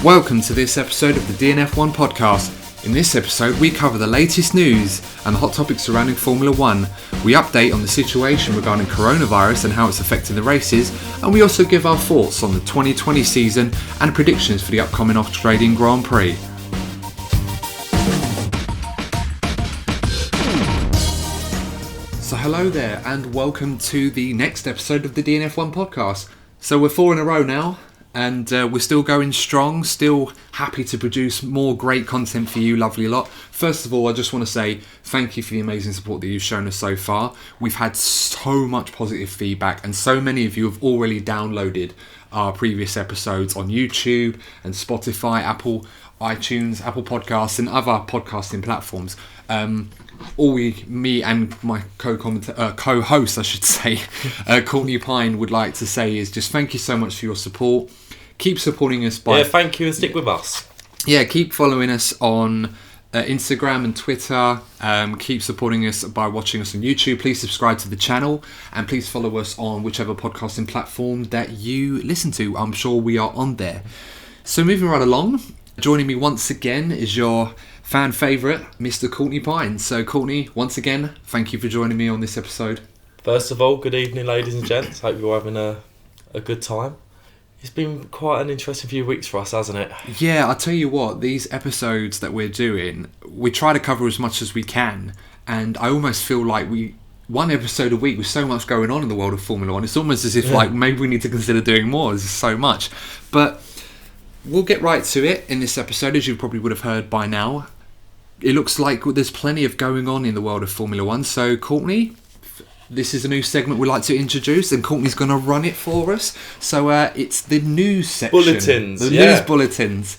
Welcome to this episode of the DNF1 podcast. In this episode, we cover the latest news and the hot topics surrounding Formula 1. We update on the situation regarding coronavirus and how it's affecting the races, and we also give our thoughts on the 2020 season and predictions for the upcoming Australian Grand Prix. So hello there, and welcome to the next episode of the DNF1 podcast. So we're 4 in a row now. And we're still going strong, still happy to produce more great content for you, lovely lot. First of all, I just want to say thank you for the amazing support that you've shown us so far. We've had so much positive feedback, and so many of you have already downloaded our previous episodes on YouTube and Spotify, Apple, iTunes, Apple Podcasts, and other podcasting platforms. Me and my co-host, I should say, Courtney Pine, would like to say is just thank you so much for your support. Keep supporting us by... Yeah, thank you, and stick with us. Yeah, keep following us on Instagram and Twitter. Keep supporting us by watching us on YouTube. Please subscribe to the channel, and please follow us on whichever podcasting platform that you listen to. I'm sure we are on there. So moving right along, joining me once again is your fan favourite, Mr. Courtney Pine. So Courtney, once again, thank you for joining me on this episode. First of all, good evening, ladies and gents. Hope you're having a good time. It's been quite an interesting few weeks for us, hasn't it? Yeah, I'll tell you what, these episodes that we're doing, we try to cover as much as we can, and I almost feel like one episode a week with so much going on in the world of Formula 1, it's almost as if like maybe we need to consider doing more. There's so much. But we'll get right to it in this episode, as you probably would have heard by now. It looks like there's plenty of going on in the world of Formula 1. So, Courtney, this is a new segment we'd like to introduce, and Courtney's going to run it for us. So, it's the news section. Bulletins. The news bulletins.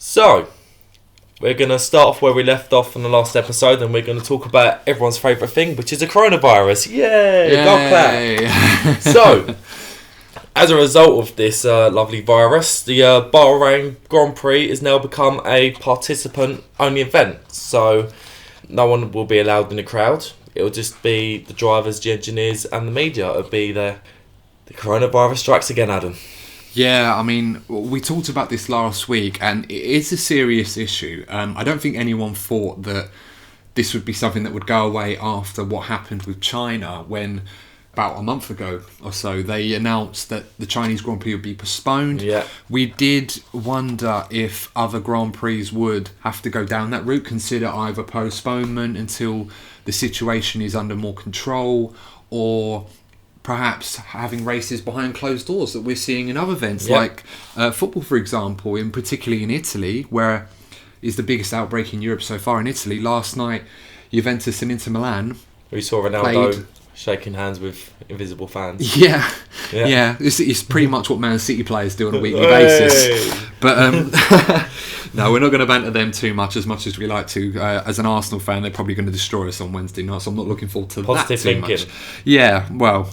So, we're going to start off where we left off in the last episode, and we're going to talk about everyone's favourite thing, which is the coronavirus. Yay! God clap! So, as a result of this lovely virus, the Bahrain Grand Prix has now become a participant-only event. So, no one will be allowed in the crowd. It will just be the drivers, the engineers, and the media. It'll be the coronavirus strikes again, Adam. Yeah, I mean, we talked about this last week, and it is a serious issue. I don't think anyone thought that this would be something that would go away after what happened with China, when about a month ago or so they announced that the Chinese Grand Prix would be postponed. Yeah. We did wonder if other Grand Prix would have to go down that route, consider either postponement until the situation is under more control, or perhaps having races behind closed doors that we're seeing in other events, like football, for example, particularly in Italy, where is the biggest outbreak in Europe so far in Italy. Last night, Juventus and Inter Milan. We saw Ronaldo shaking hands with invisible fans. Yeah. It's pretty much what Man City players do on a weekly basis. But no, we're not going to banter them too much as we like to. As an Arsenal fan, they're probably going to destroy us on Wednesday night, so I'm not looking forward to that too much. Yeah, well,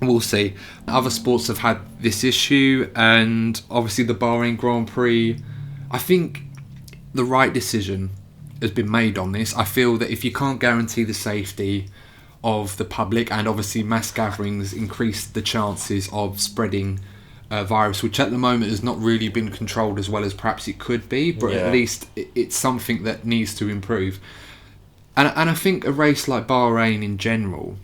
we'll see. Other sports have had this issue, and obviously the Bahrain Grand Prix, I think the right decision has been made on this. I feel that if you can't guarantee the safety of the public, and obviously mass gatherings increase the chances of spreading virus, which at the moment has not really been controlled as well as perhaps it could be, but at least it's something that needs to improve. And I think a race like Bahrain in general,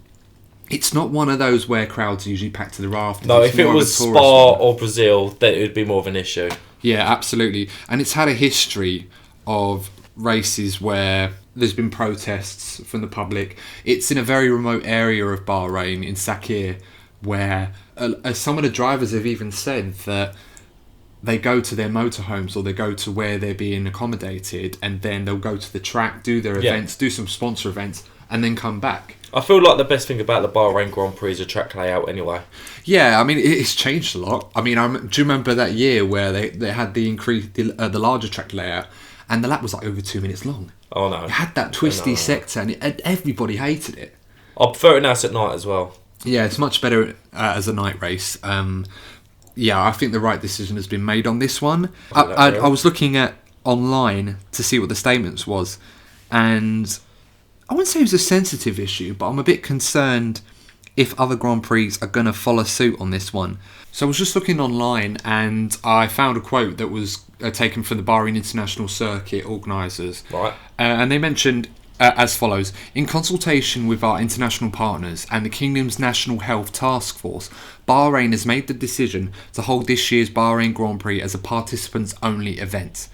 it's not one of those where crowds are usually packed to the rafters. No, if it was Spa or Brazil, then it would be more of an issue. Yeah, absolutely. And it's had a history of races where there's been protests from the public. It's in a very remote area of Bahrain, in Sakir, where some of the drivers have even said that they go to their motorhomes or they go to where they're being accommodated, and then they'll go to the track, do their events, do some sponsor events, and then come back. I feel like the best thing about the Bahrain Grand Prix is the track layout anyway. Yeah, I mean, it's changed a lot. I mean, do you remember that year where they had the larger track layout, and the lap was like over 2 minutes long? Oh no. It had that twisty sector, and everybody hated it. I prefer it now at night as well. Yeah, it's much better as a night race. Yeah, I think the right decision has been made on this one. I was looking at online to see what the statements was, and I wouldn't say it was a sensitive issue, but I'm a bit concerned if other Grand Prix are going to follow suit on this one. So I was just looking online and I found a quote that was taken from the Bahrain International Circuit organisers. Right. And they mentioned as follows: in consultation with our international partners and the Kingdom's National Health Task Force, Bahrain has made the decision to hold this year's Bahrain Grand Prix as a participants-only event.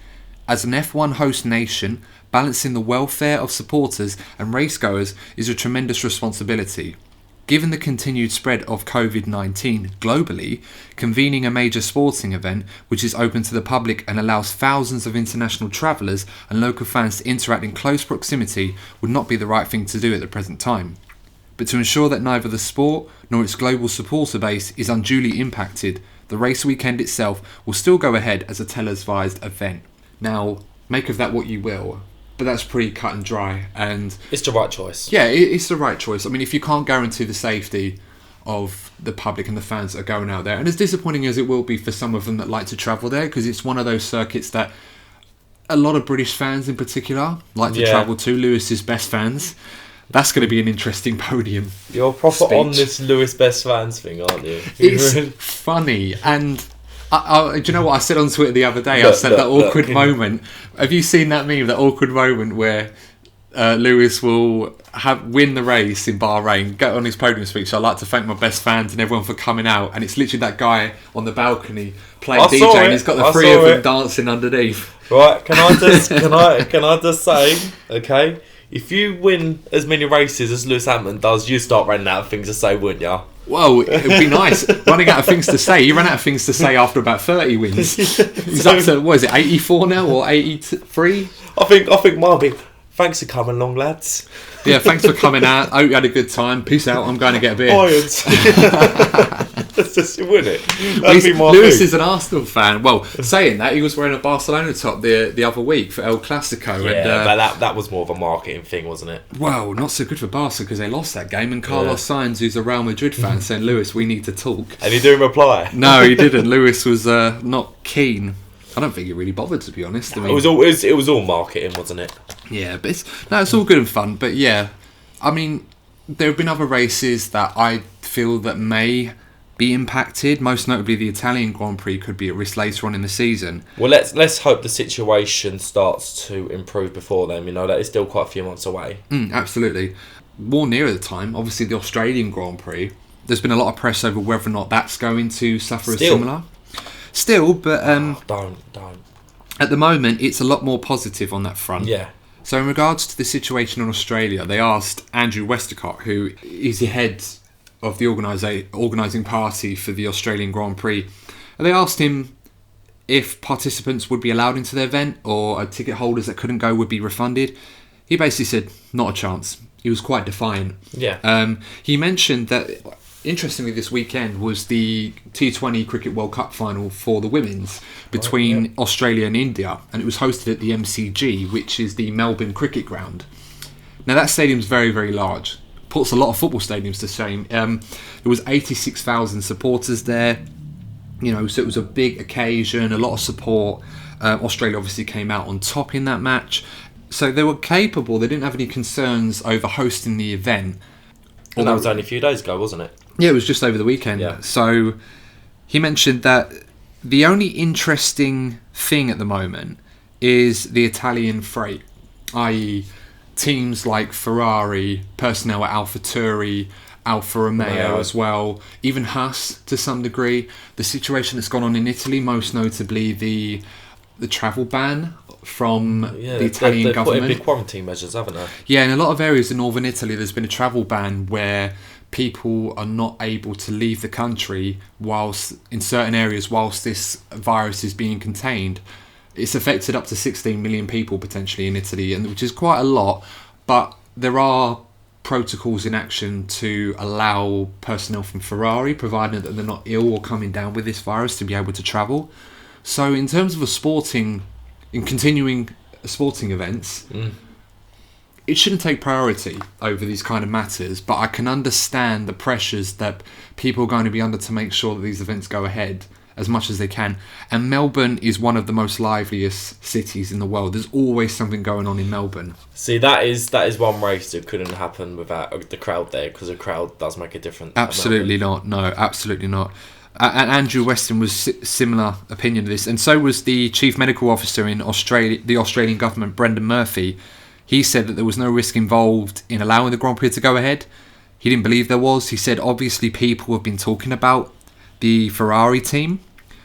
As an F1 host nation, balancing the welfare of supporters and racegoers is a tremendous responsibility. Given the continued spread of COVID-19 globally, convening a major sporting event which is open to the public and allows thousands of international travellers and local fans to interact in close proximity would not be the right thing to do at the present time. But to ensure that neither the sport nor its global supporter base is unduly impacted, the race weekend itself will still go ahead as a televised event. Now, make of that what you will, but that's pretty cut and dry, and it's the right choice. Yeah, it's the right choice. I mean, if you can't guarantee the safety of the public and the fans that are going out there, and as disappointing as it will be for some of them that like to travel there, because it's one of those circuits that a lot of British fans in particular like to travel to. Lewis's best fans. That's going to be an interesting podium. You're proper speech. on this Lewis best fans thing, aren't you? It's funny, and do you know what I said on Twitter the other day? I said that awkward moment. Have you seen that meme? That awkward moment where Lewis will win the race in Bahrain, go on his podium speech. I'd like to thank my best fans and everyone for coming out. And it's literally that guy on the balcony playing DJ, and he's got the three of them dancing underneath. Right? Can I just say, okay? If you win as many races as Lewis Hamilton does, you start running out of things to say, wouldn't you? Well, it'd be nice. Running out of things to say. You ran out of things to say after about 30 wins. He's up to, what is it, 84 now or 83? I think mine be, thanks for coming along, lads. Yeah, thanks for coming out. I hope you had a good time. Peace out. I'm going to get a beer. That's just, wouldn't it? That'd be my Lewis thing. is an Arsenal fan. Well, saying that, he was wearing a Barcelona top the other week for El Clasico. Yeah, and, but that was more of a marketing thing, wasn't it? Well, not so good for Barca because they lost that game. And Carlos Sainz, who's a Real Madrid fan, saying, Lewis, we need to talk. And he didn't reply. No, he didn't. Lewis was not keen. I don't think he really bothered, to be honest. I mean, it was all marketing, wasn't it? Yeah, but it's all good and fun. But yeah, I mean, there have been other races that I feel that may be impacted. Most notably, the Italian Grand Prix could be at risk later on in the season. Well, let's hope the situation starts to improve before then. You know, that is still quite a few months away. Absolutely. More nearer the time, obviously, the Australian Grand Prix. There's been a lot of press over whether or not that's going to suffer a similar. Still, but don't. At the moment, it's a lot more positive on that front. Yeah. So in regards to the situation in Australia, they asked Andrew Westacott, who is the head of the organising party for the Australian Grand Prix, and they asked him if participants would be allowed into the event or ticket holders that couldn't go would be refunded. He basically said, not a chance. He was quite defiant. Yeah. He mentioned that, interestingly, this weekend was the T20 Cricket World Cup final for the women's between Australia and India, and it was hosted at the MCG, which is the Melbourne Cricket Ground. Now, that stadium's very, very large. Puts a lot of football stadiums to shame. There was 86,000 supporters there, so it was a big occasion, a lot of support. Australia obviously came out on top in that match. So they were capable, they didn't have any concerns over hosting the event. And that was only a few days ago, wasn't it? Yeah, it was just over the weekend. Yeah. So he mentioned that the only interesting thing at the moment is the Italian freight, i.e. teams like Ferrari, personnel at AlphaTauri, Alfa Romeo as well, even Haas to some degree. The situation that's gone on in Italy, most notably the travel ban from the Italian government. They've put in big quarantine measures, haven't they? Yeah, in a lot of areas in northern Italy, there's been a travel ban where people are not able to leave the country whilst this virus is being contained. It's affected up to 16 million people potentially in Italy, and which is quite a lot, but there are protocols in action to allow personnel from Ferrari, provided that they're not ill or coming down with this virus, to be able to travel. So in terms of continuing sporting events, it shouldn't take priority over these kind of matters, but I can understand the pressures that people are going to be under to make sure that these events go ahead as much as they can. And Melbourne is one of the most liveliest cities in the world. There's always something going on in Melbourne. See, that is one race that couldn't happen without the crowd there, because the crowd does make a difference. Absolutely not. No, absolutely not. And Andrew Weston was similar opinion to this, and so was the chief medical officer in Australia, the Australian government, Brendan Murphy. He said that there was no risk involved in allowing the Grand Prix to go ahead. He didn't believe there was. He said obviously people have been talking about the Ferrari team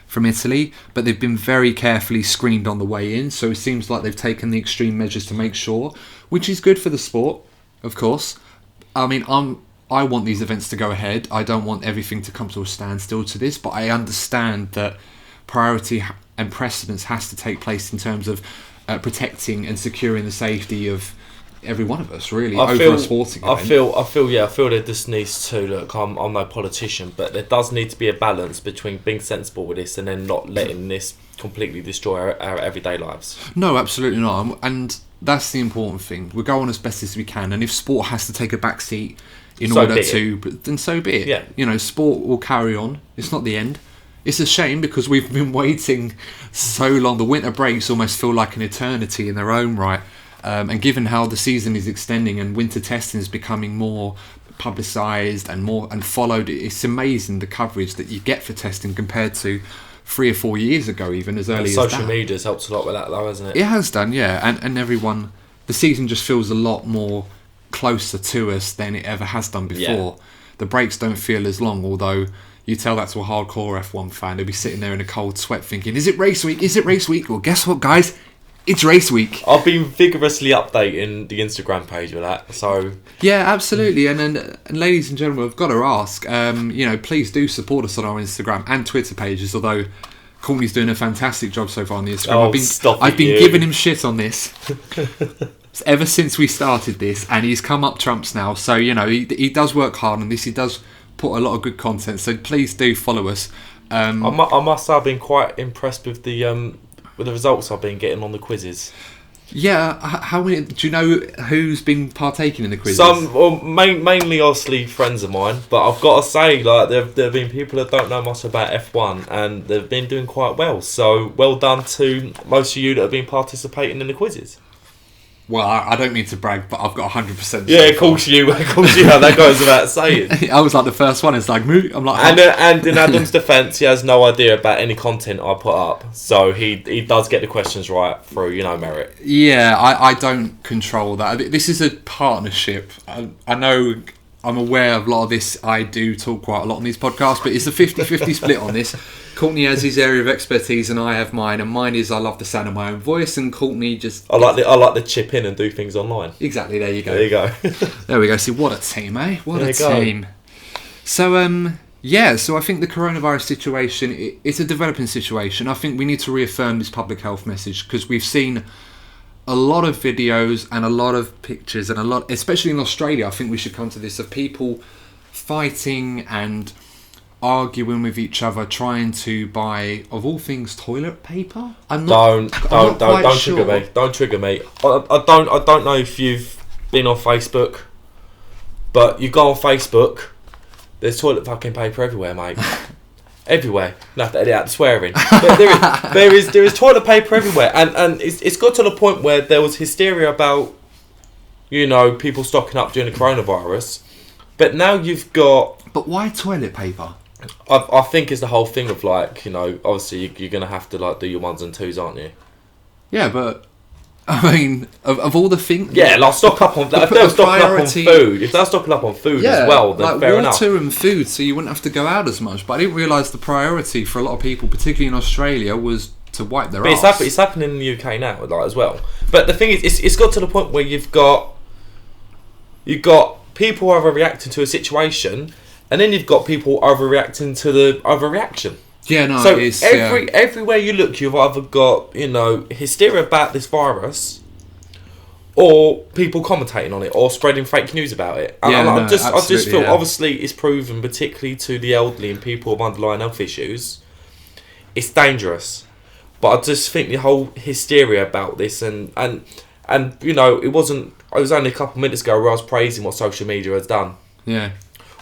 from Italy, but they've been very carefully screened on the way in, so it seems like they've taken the extreme measures to make sure, which is good for the sport, of course. I mean, I want these events to go ahead. I don't want everything to come to a standstill to this, but I understand that priority and precedence has to take place in terms of protecting and securing the safety of every one of us, really, over a sporting event. I feel there just needs to, look, I'm no politician, but there does need to be a balance between being sensible with this and then not letting this completely destroy our everyday lives. No, absolutely not. And that's the important thing. We'll go on as best as we can, and if sport has to take a back seat in order to, then so be it. Yeah. You know, sport will carry on. It's not the end. It's a shame because we've been waiting so long. The winter breaks almost feel like an eternity in their own right. And given how the season is extending and winter testing is becoming more publicised and followed, it's amazing the coverage that you get for testing compared to 3 or 4 years ago, even as early as that. Social media's helped a lot with that, though, hasn't it? It has done, yeah. And everyone, the season just feels a lot more closer to us than it ever has done before. Yeah. The breaks don't feel as long, although you tell that to a hardcore F1 fan, they'll be sitting there in a cold sweat thinking, is it race week? Is it race week? Well, guess what, guys? It's race week. I've been vigorously updating the Instagram page with that, so... Yeah, absolutely. And ladies and gentlemen, I've got to ask, please do support us on our Instagram and Twitter pages, although Courtney's doing a fantastic job so far on the Instagram. I've been giving him shit on this ever since we started this, and he's come up trumps now. So, he does work hard on this. He does put a lot of good content, so please do follow us. I must say I've been quite impressed with the results I've been getting on the quizzes. Yeah, how many? Do you know who's been partaking in the quizzes? Mainly obviously friends of mine, but I've got to say, like, there have been people that don't know much about F1, and they've been doing quite well. So well done to most of you that have been participating in the quizzes. Well, I don't mean to brag, but I've got 100%. Yeah, of course you. That goes without saying. I was like the first one. It's like, I'm like, and in Adam's defence, he has no idea about any content I put up, so he does get the questions right through merit. Yeah, I don't control that. This is a partnership. I know. I'm aware of a lot of this. I do talk quite a lot on these podcasts, but it's a 50-50 split on this. Courtney has his area of expertise and I have mine, and mine is I love the sound of my own voice, and Courtney just... I like the chip in and do things online. Exactly, there you go. There you go. There we go. See, what a team, eh? What a team. So, so I think the coronavirus situation, it's a developing situation. I think we need to reaffirm this public health message, because we've seen a lot of videos and a lot of pictures and a lot, especially in Australia, I think we should come to this, of people fighting and arguing with each other, trying to buy, of all things, toilet paper. Don't trigger me. Don't trigger me. I don't know if you've been on Facebook, but you go on Facebook, there's toilet fucking paper everywhere, mate. Everywhere. You have to edit out the swearing. There is toilet paper everywhere, and it's got to the point where there was hysteria about people stocking up during the coronavirus, but now you've got. But why toilet paper? I think it's the whole thing of obviously you're gonna have to do your ones and twos, aren't you? Yeah, but I mean, of all the things... Yeah, stock up on that. If they're stocking up on food, as well, then fair enough. Water and food, so you wouldn't have to go out as much. But I didn't realise the priority for a lot of people, particularly in Australia, was to wipe their arse. It's happening in the UK now, as well. But the thing is, it's got to the point where you've got people overreacting to a situation, and then you've got people overreacting to the overreaction. Yeah, no. So everywhere you look, you've either got hysteria about this virus, or people commentating on it, or spreading fake news about it. I just feel obviously it's proven, particularly to the elderly and people with underlying health issues, it's dangerous. But I just think the whole hysteria about this and And, you know, it was only a couple of minutes ago where I was praising what social media has done. Yeah.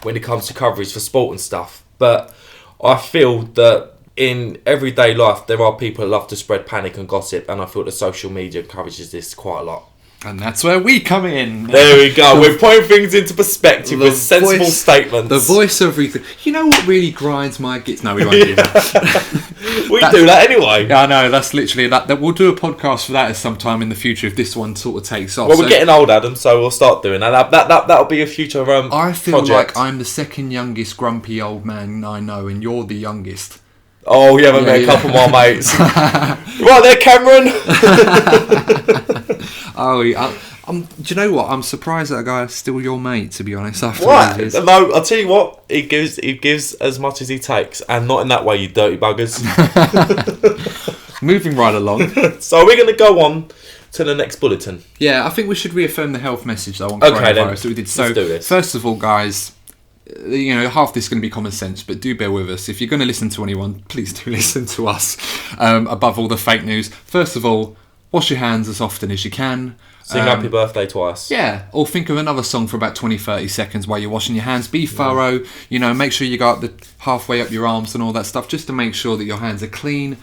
When it comes to coverage for sport and stuff. But I feel that in everyday life, there are people that love to spread panic and gossip, and I feel that social media encourages this quite a lot. And that's where we come in. There we go. We're putting things into perspective with sensible statements. The voice of reason. You know what really grinds my gears? No, we won't do that. We do that anyway. Yeah, I know. That's literally that. We'll do a podcast for that at some time in the future if this one sort of takes off. Well, we're getting old, Adam, so we'll start doing that. That'll be a future I feel project. like I'm the second youngest grumpy old man I know, and you're the youngest. Oh, you haven't met a couple more mates. Right there, Cameron. Do you know what? I'm surprised that guy's still your mate, to be honest. After What? years. No, I'll tell you what. He gives as much as he takes, and not in that way, you dirty buggers. Moving right along. So we're going to go on to the next bulletin. Yeah, I think we should reaffirm the health message though on Okay, then. coronavirus that we did. So Let's do this. First of all, guys, you know, half this is going to be common sense, but do bear with us. If you're going to listen to anyone, please do listen to us. Above all the fake news. First of all, wash your hands as often as you can. Sing happy birthday twice. Yeah, or think of another song for about 20-30 seconds while you're washing your hands. Be thorough, you know, make sure you go up the halfway up your arms and all that stuff just to make sure that your hands are clean.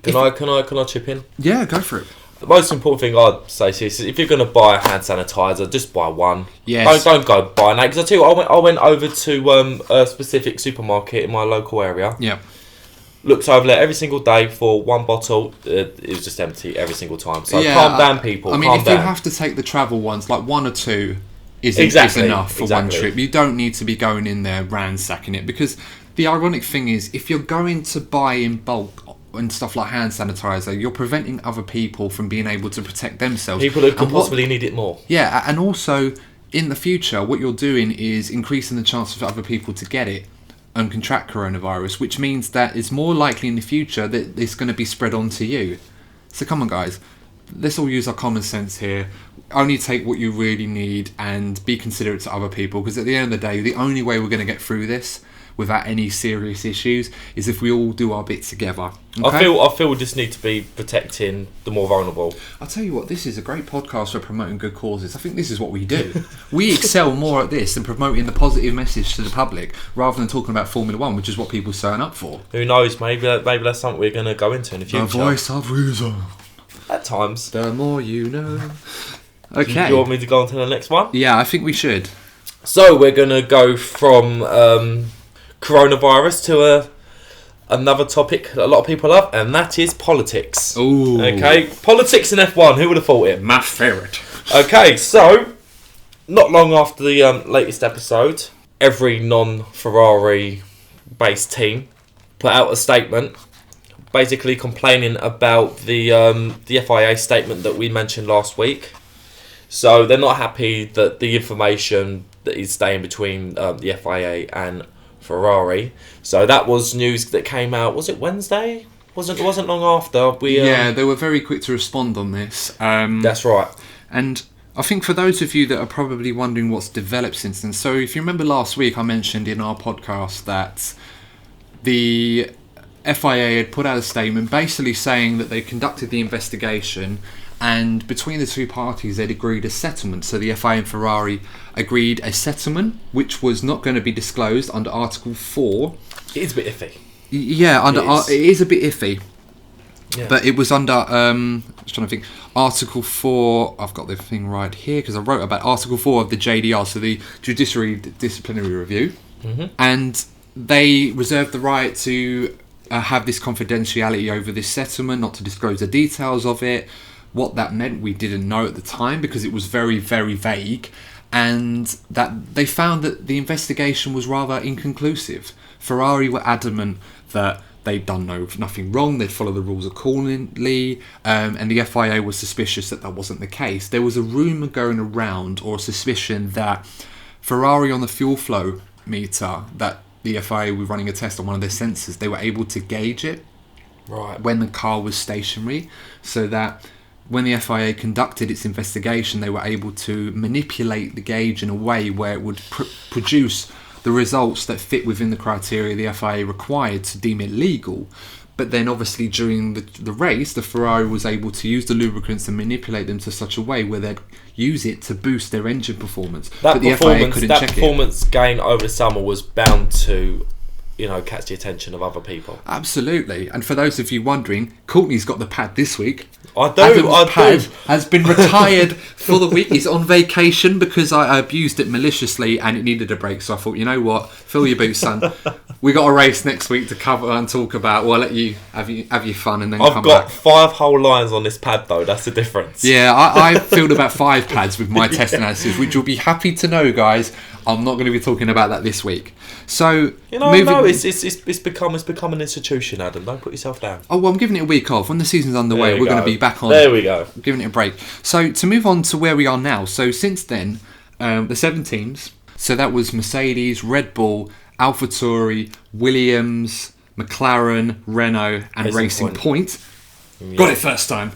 Can I chip in? Yeah, go for it. The most important thing I'd say to you is if you're going to buy a hand sanitizer, just buy one. Yes. Don't go buying that. Because I tell you what, I went over to a specific supermarket in my local area. Yeah. Looked over there every single day for one bottle. It was just empty every single time. So yeah, calm down, people. I mean, calm if down. you have to take the travel ones, like one or two is enough for one trip. You don't need to be going in there ransacking it. Because the ironic thing is, if you're going to buy in bulk and stuff like hand sanitizer, you're preventing other people from being able to protect themselves. People who could possibly need it more. Yeah, and also in the future, what you're doing is increasing the chance of other people to get it and contract coronavirus, which means that it's more likely in the future that it's going to be spread on to you. So come on, guys, let's all use our common sense here. Only take what you really need and be considerate to other people, because at the end of the day, the only way we're going to get through this without any serious issues is if we all do our bit together. Okay? I feel we just need to be protecting the more vulnerable. I'll tell you what, this is a great podcast for promoting good causes. I think this is what we do. We excel more at this than promoting the positive message to the public rather than talking about Formula One, which is what people sign up for. Who knows, maybe that's something we're going to go into in the future. The voice of reason. At times. The more you know. Okay. Do you want me to go on to the next one? Yeah, I think we should. So we're going to go from coronavirus to another topic that a lot of people love, and that is politics. Ooh. Okay, politics in F1. Who would have thought it? My favourite. Okay, so not long after the latest episode, every non-Ferrari based team put out a statement basically complaining about the FIA statement that we mentioned last week. So they're not happy that the information that is staying between the FIA and Ferrari. So that was news that came out. Was it Wednesday? Wasn't long after we. Yeah, they were very quick to respond on this. That's right. And I think for those of you that are probably wondering what's developed since then, so if you remember last week, I mentioned in our podcast that the FIA had put out a statement basically saying that they conducted the investigation, and between the two parties they'd agreed a settlement. So the FIA and Ferrari agreed a settlement which was not going to be disclosed under Article 4. It is a bit iffy. Yeah, it is a bit iffy. Yeah. But it was under, just trying to think, Article 4, I've got the thing right here because I wrote about Article 4 of the JDR, so the Judiciary Disciplinary Review. Mm-hmm. And they reserved the right to have this confidentiality over this settlement, not to disclose the details of it. What that meant, we didn't know at the time because it was very, very vague. And that they found that the investigation was rather inconclusive. Ferrari were adamant that they'd done nothing wrong, they'd follow the rules accordingly, and the FIA was suspicious that wasn't the case. There was a rumour going around, or a suspicion, that Ferrari on the fuel flow meter, that the FIA were running a test on one of their sensors, they were able to gauge it Right. when the car was stationary, so that when the FIA conducted its investigation, they were able to manipulate the gauge in a way where it would produce the results that fit within the criteria the FIA required to deem it legal. But then obviously during the race, the Ferrari was able to use the lubricants and manipulate them to such a way where they'd use it to boost their engine performance. But the FIA couldn't check it. That performance gain over the summer was bound to, catch the attention of other people. Absolutely. And for those of you wondering, Courtney's got the pad this week. I do. Adam's pad has been retired for the week. He's on vacation because I abused it maliciously and it needed a break. So I thought, you know what? Fill your boots, son. We got a race next week to cover and talk about. Well, I'll let you have your fun and then come back. I've got 5 whole lines on this pad though. That's the difference. Yeah, I filled about 5 pads with my test analysis, which you'll be happy to know, guys. I'm not going to be talking about that this week. So it's become an institution, Adam. Don't put yourself down. Oh, well, I'm giving it a week off. When the season's underway, we're going to be back on. There we go. Giving it a break. So to move on to where we are now. So since then, the 7 teams. So that was Mercedes, Red Bull, AlphaTauri, Williams, McLaren, Renault, and Racing Point. Yeah. Got it first time.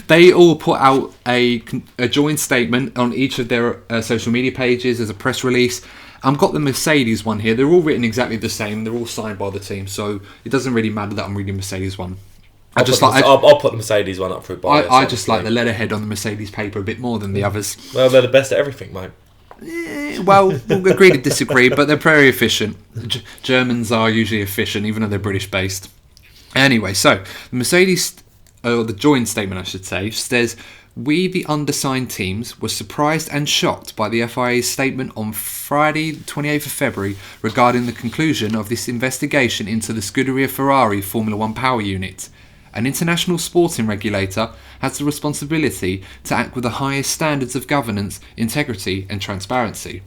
They all put out a joint statement on each of their social media pages as a press release. I've got the Mercedes one here. They're all written exactly the same. They're all signed by the team, so it doesn't really matter that I'm reading Mercedes one. I'll put the Mercedes one up for bias. I just like the letterhead on the Mercedes paper a bit more than the others. Well, they're the best at everything, mate. Well, we'll agree to disagree, but they're very efficient. Germans are usually efficient, even though they're British-based. Anyway, so the Mercedes, or the joint statement I should say, says, "We, the undersigned teams, were surprised and shocked by the FIA's statement on Friday, 28th of February, regarding the conclusion of this investigation into the Scuderia Ferrari Formula 1 Power Unit. An international sporting regulator has the responsibility to act with the highest standards of governance, integrity and transparency.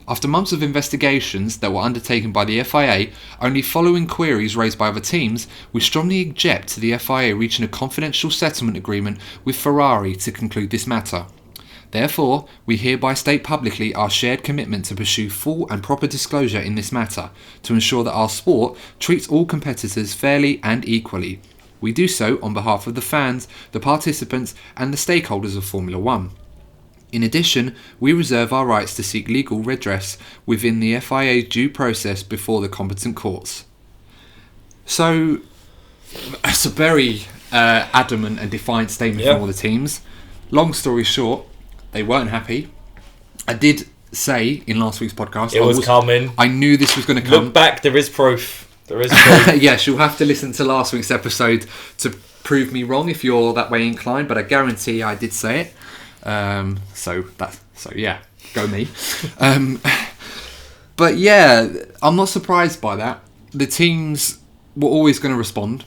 After months of investigations that were undertaken by the FIA, only following queries raised by other teams, we strongly object to the FIA reaching a confidential settlement agreement with Ferrari to conclude this matter. Therefore, we hereby state publicly our shared commitment to pursue full and proper disclosure in this matter, to ensure that our sport treats all competitors fairly and equally. We do so on behalf of the fans, the participants and the stakeholders of Formula 1. In addition, we reserve our rights to seek legal redress within the FIA's due process before the competent courts." So, it's a very adamant and defiant statement from all the teams. Long story short, they weren't happy. I did say in last week's podcast... It was coming. I knew this was going to come. Look back, there is proof. There is proof. Yes, you'll have to listen to last week's episode to prove me wrong if you're that way inclined, but I guarantee I did say it. So yeah, go me. But yeah, I'm not surprised by that. The teams were always going to respond.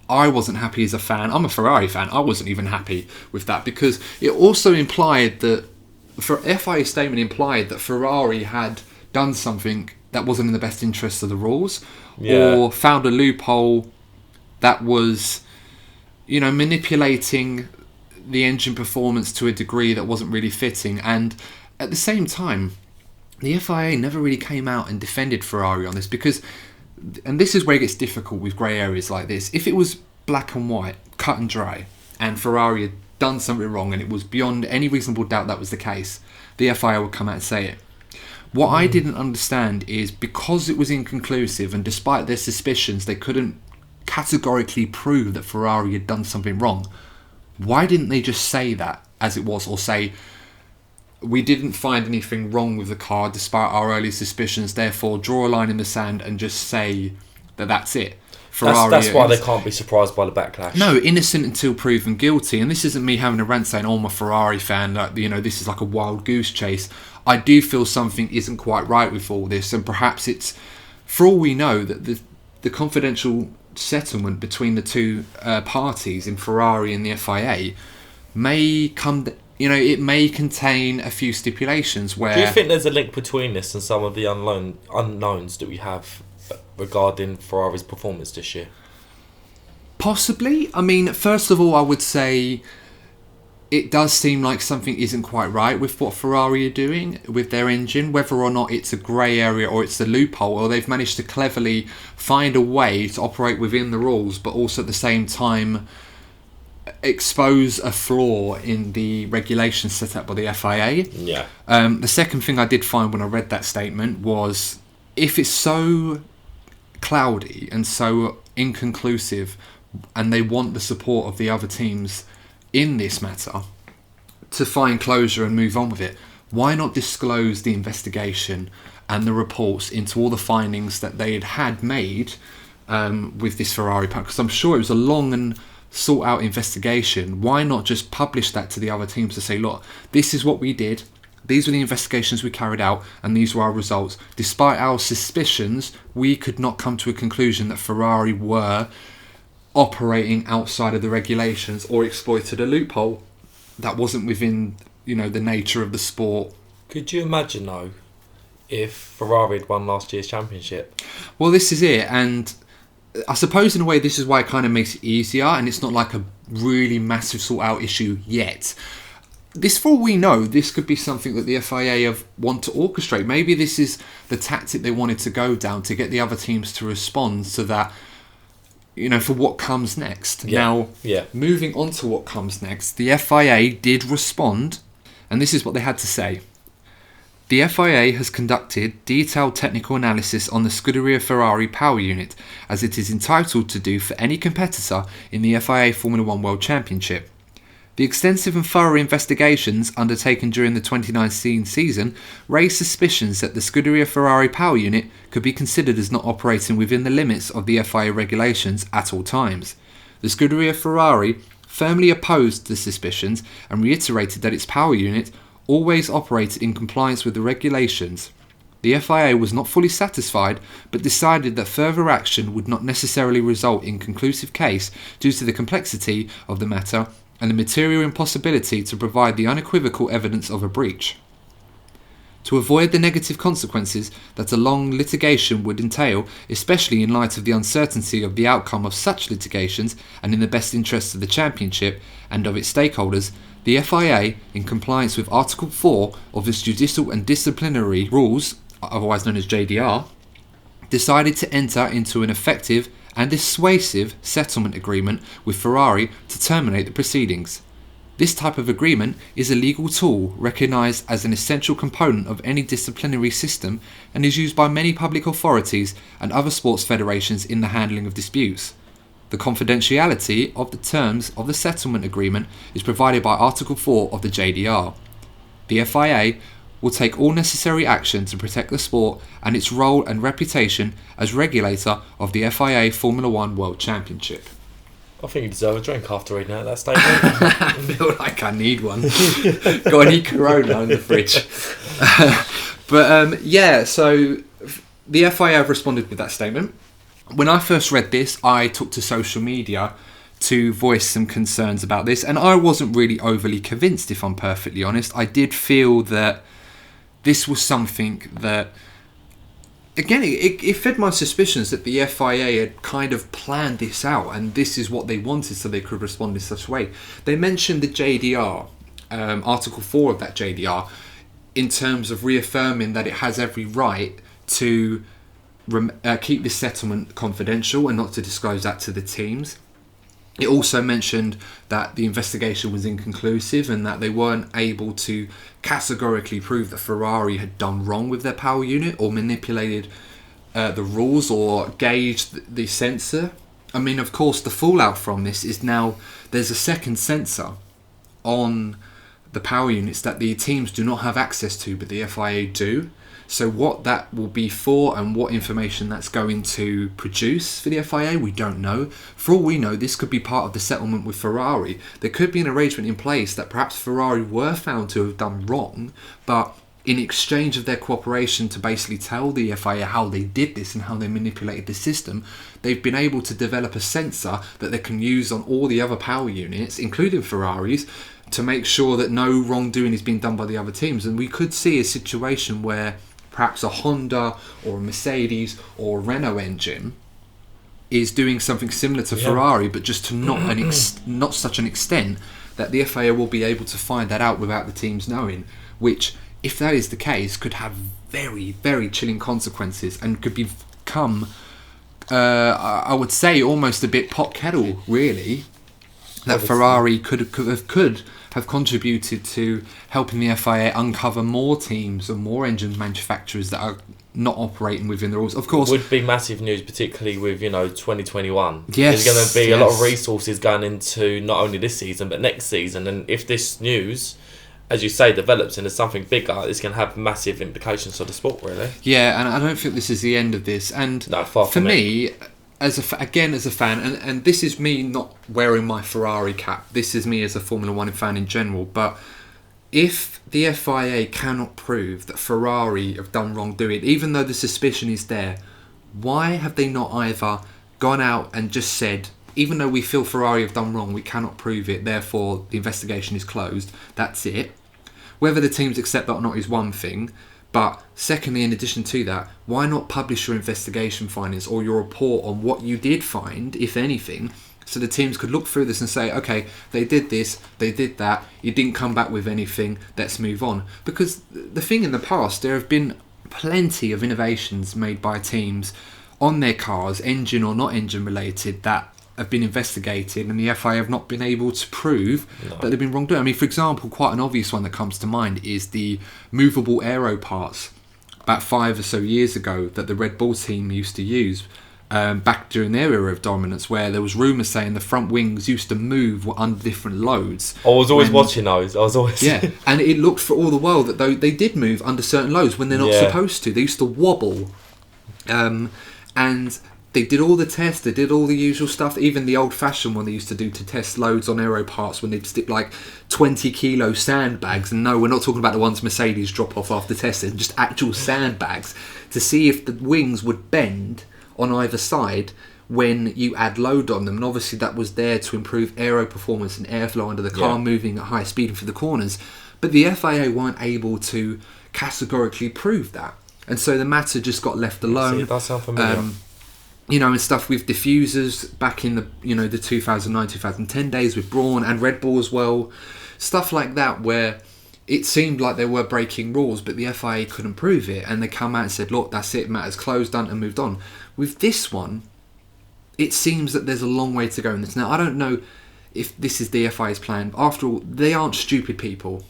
I wasn't happy as a fan. I'm a Ferrari fan. I wasn't even happy with that because it also implied that, FIA statement implied that Ferrari had done something that wasn't in the best interest of the rules, or found a loophole that was, manipulating the engine performance to a degree that wasn't really fitting. And at the same time, the FIA never really came out and defended Ferrari on this because, and this is where it gets difficult with grey areas like this, if it was black and white, cut and dry, and Ferrari had done something wrong and it was beyond any reasonable doubt that was the case, the FIA would come out and say it. What I didn't understand is because it was inconclusive and despite their suspicions they couldn't categorically prove that Ferrari had done something wrong, why didn't they just say that as it was, or say, we didn't find anything wrong with the car despite our early suspicions, therefore draw a line in the sand and just say that that's it. Ferrari, that's why they can't be surprised by the backlash. No, innocent until proven guilty. And this isn't me having a rant saying, I'm a Ferrari fan, this is like a wild goose chase. I do feel something isn't quite right with all this, and perhaps it's, for all we know, that the confidential settlement between the two parties in Ferrari and the FIA may come, it may contain a few stipulations where... Do you think there's a link between this and some of the unknowns that we have regarding Ferrari's performance this year? Possibly. I mean, first of all, I would say it does seem like something isn't quite right with what Ferrari are doing with their engine, whether or not it's a grey area or it's a loophole, or they've managed to cleverly find a way to operate within the rules, but also at the same time expose a flaw in the regulations set up by the FIA. Yeah. The second thing I did find when I read that statement was, if it's so cloudy and so inconclusive and they want the support of the other teams in this matter to find closure and move on with it, why not disclose the investigation and the reports into all the findings that they had made with this Ferrari Power? Because I'm sure it was a long and sought out investigation. Why not just publish that to the other teams to say, look, this is what we did, these were the investigations we carried out, and these were our results. Despite our suspicions, we could not come to a conclusion that Ferrari were operating outside of the regulations or exploited a loophole that wasn't within, the nature of the sport. Could you imagine, though, if Ferrari had won last year's championship? Well, this is it, and I suppose in a way this is why it kind of makes it easier, and it's not like a really massive sort out issue yet. This, for all we know, this could be something that the FIA want to orchestrate. Maybe this is the tactic they wanted to go down to get the other teams to respond so that, for what comes next. Now, moving on to what comes next, the FIA did respond, and this is what they had to say. The FIA has conducted detailed technical analysis on the Scuderia Ferrari Power Unit, as it is entitled to do for any competitor in the FIA Formula 1 World Championship. The extensive and thorough investigations undertaken during the 2019 season raised suspicions that the Scuderia Ferrari Power Unit could be considered as not operating within the limits of the FIA regulations at all times. The Scuderia Ferrari firmly opposed the suspicions and reiterated that its power unit always operated in compliance with the regulations. The FIA was not fully satisfied, but decided that further action would not necessarily result in a conclusive case due to the complexity of the matter and the material impossibility to provide the unequivocal evidence of a breach. To avoid the negative consequences that a long litigation would entail, especially in light of the uncertainty of the outcome of such litigations and in the best interests of the championship and of its stakeholders, the FIA, in compliance with Article 4 of its Judicial and Disciplinary Rules, otherwise known as JDR, decided to enter into an effective and dissuasive settlement agreement with Ferrari to terminate the proceedings. This type of agreement is a legal tool recognised as an essential component of any disciplinary system and is used by many public authorities and other sports federations in the handling of disputes. The confidentiality of the terms of the settlement agreement is provided by Article 4 of the JDR. The FIA will take all necessary action to protect the sport and its role and reputation as regulator of the FIA Formula 1 World Championship. I think you deserve a drink after reading out that statement. I feel like I need one. Got any Corona in the fridge? So the FIA have responded with that statement. When I first read this, I took to social media to voice some concerns about this, and I wasn't really overly convinced, if I'm perfectly honest. I did feel that this was something that, again, it fed my suspicions that the FIA had kind of planned this out and this is what they wanted so they could respond in such a way. They mentioned the JDR, Article 4 of that JDR, in terms of reaffirming that it has every right to keep this settlement confidential and not to disclose that to the teams. It also mentioned that the investigation was inconclusive and that they weren't able to categorically prove that Ferrari had done wrong with their power unit or manipulated the rules or gauged the sensor. I mean, of course, the fallout from this is now there's a second sensor on the power units that the teams do not have access to, but the FIA do. So what that will be for and what information that's going to produce for the FIA, we don't know. For all we know, this could be part of the settlement with Ferrari. There could be an arrangement in place that perhaps Ferrari were found to have done wrong, but in exchange of their cooperation to basically tell the FIA how they did this and how they manipulated the system, they've been able to develop a sensor that they can use on all the other power units, including Ferraris, to make sure that no wrongdoing is being done by the other teams. And we could see a situation where perhaps a Honda or a Mercedes or a Renault engine is doing something similar to Ferrari, but just to not such an extent that the FIA will be able to find that out without the teams knowing, which, if that is the case, could have very, very chilling consequences and could become, I would say, almost a bit pot kettle, really. that Ferrari could have contributed to helping the FIA uncover more teams and more engine manufacturers that are not operating within the rules. Of course, would be massive news, particularly with 2021. Yes, there's going to be a lot of resources going into not only this season but next season, and if this news, as you say, develops into something bigger, it's going to have massive implications for the sport, really. Yeah, and I don't think this is the end of this. And no, far for from me, as a fan, and this is me not wearing my Ferrari cap. This is me as a Formula One fan in general. But if the FIA cannot prove that Ferrari have done wrongdoing, even though the suspicion is there, why have they not either gone out and just said, even though we feel Ferrari have done wrong, we cannot prove it, therefore the investigation is closed, that's it. Whether the teams accept that or not is one thing, but secondly, in addition to that, why not publish your investigation findings or your report on what you did find, if anything, so the teams could look through this and say, okay, they did this, they did that, you didn't come back with anything, let's move on. Because the thing in the past, there have been plenty of innovations made by teams on their cars, engine or not engine related, that have been investigated, and the FIA have not been able to prove that they've been wrongdoing. I mean, for example, quite an obvious one that comes to mind is the movable aero parts about 5 or so years ago that the Red Bull team used to use back during their era of dominance, where there was rumours saying the front wings used to move under different loads. I was always watching those. Yeah, and it looked for all the world that though they did move under certain loads when they're not supposed to. They used to wobble, and they did all the tests, they did all the usual stuff, even the old-fashioned one they used to do to test loads on aero parts when they'd stick like 20-kilo sandbags, and no, we're not talking about the ones Mercedes drop off after testing, just actual sandbags, to see if the wings would bend on either side when you add load on them. And obviously that was there to improve aero performance and airflow under the car moving at high speed and through the corners. But the FIA weren't able to categorically prove that. And so the matter just got left alone. See, that sounds familiar. And stuff with diffusers back in the 2009-2010 days with Brawn and Red Bull as well. Stuff like that where it seemed like they were breaking rules, but the FIA couldn't prove it. And they come out and said, look, that's it, matter's closed, done, and moved on. With this one, it seems that there's a long way to go in this. Now, I don't know if this is the FIA's plan. After all, they aren't stupid people.